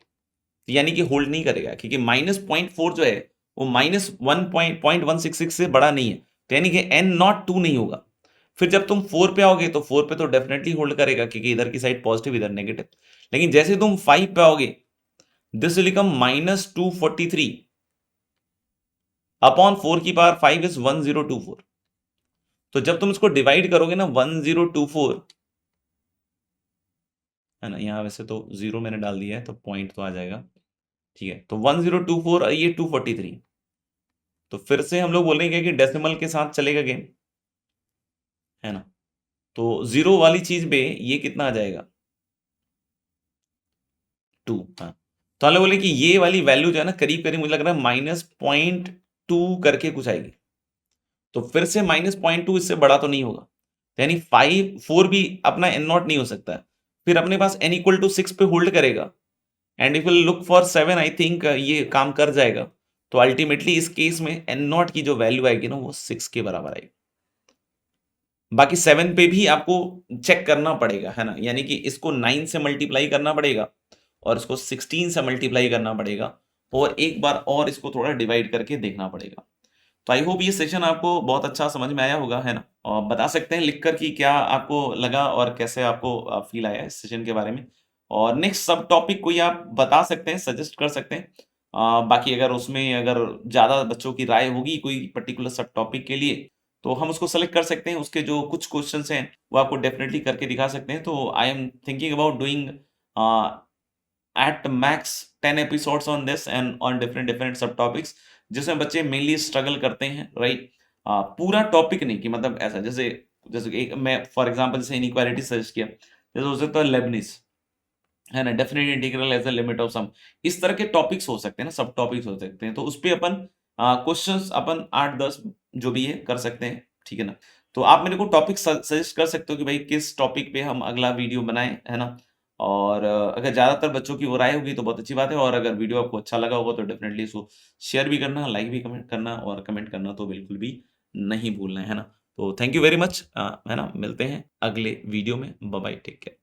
यानी कि होल्ड नहीं करेगा, क्योंकि -0.4 जो है वो -1.166 से बड़ा नहीं है, तो यानी कि n नॉट 2 नहीं होगा। फिर जब तुम 4 पे आओगे तो 4 पे तो डेफिनेटली होल्ड करेगा, क्योंकि इधर की साइड पॉजिटिव इधर नेगेटिव। लेकिन जैसे तुम 5 पे आओगे, दिस विल बिकम -243 अपॉन 4 की पावर 5 इज 1024। तो जब तुम इसको डिवाइड करोगे ना 1024, है ना, यहाँ वैसे तो जीरो मैंने डाल दिया है तो पॉइंट तो आ जाएगा, ठीक है, तो 1024 और ये 243, तो फिर से हम लोग बोलेंगे कि डेसिमल के साथ चलेगा गेम, है ना, तो जीरो वाली चीज पे ये कितना आ जाएगा, 2। हाँ, तो हम लोग बोले कि ये वाली वैल्यू जो है ना करीब करीब मुझे लग रहा है -0.2 करके कुछ आएगी, तो फिर से -0.2 इससे बड़ा तो नहीं होगा, यानी 4 भी अपना n नॉट नहीं हो सकता है। फिर अपने पास n इक्वल टू 6 पे होल्ड करेगा, and if will look for 7, I think ये काम कर जाएगा। तो अल्टीमेटली इस केस में n नॉट की जो वैल्यू आएगी ना वो 6 के बराबर आएगी। बाकी 7 पे भी आपको चेक करना पड़ेगा, है ना, यानी कि इसको 9 से मल्टीप्लाई करना पड़ेगा और इसको 16 से मल्टीप्लाई करना पड़ेगा, और एक बार और इसको थोड़ा डिवाइड करके देखना पड़ेगा। तो आई होप ये सेशन आपको बहुत अच्छा समझ में आया होगा, है ना, और बता सकते हैं लिखकर कि क्या आपको लगा और कैसे आपको फील आया इस सेशन के बारे में, और नेक्स्ट सब टॉपिक कोई आप बता सकते हैं, सजेस्ट कर सकते हैं। बाकी अगर उसमें अगर ज़्यादा बच्चों की राय होगी कोई पर्टिकुलर सब टॉपिक के लिए, तो हम उसको सेलेक्ट कर सकते हैं, उसके जो कुछ क्वेश्चंस हैं वो आपको डेफिनेटली करके दिखा सकते हैं। तो I am thinking about doing at max 10 episodes on this and on different सब टॉपिक्स, जिसमें बच्चे मेनली स्ट्रगल करते हैं, राइट। पूरा टॉपिक नहीं कि मतलब ऐसा, जैसे जैसे एक मैं फॉर एग्जांपल जैसे इनइक्वालिटी सजेस्ट किया, जैसे हो सकता है लेबनिज, है ना, definite integral as a limit of sum, इस तरह के टॉपिक्स हो सकते हैं ना, सब टॉपिक्स हो सकते हैं, तो उस पे अपन क्वेश्चंस अपन 8-10 जो भी है कर सकते हैं, ठीक है ना। तो आप मेरे को टॉपिक सजेस्ट कर सकते हो कि भाई किस टॉपिक पे हम अगला वीडियो बनाएं, है ना, और अगर ज़्यादातर बच्चों की वो राय होगी तो बहुत अच्छी बात है, और अगर वीडियो आपको अच्छा लगा होगा तो डेफिनेटली इसको शेयर भी करना, लाइक भी कमेंट करना, और कमेंट करना तो बिल्कुल भी नहीं भूलना है ना। तो थैंक यू वेरी मच, है ना, मिलते हैं अगले वीडियो में, बाय बाय, टेक केयर।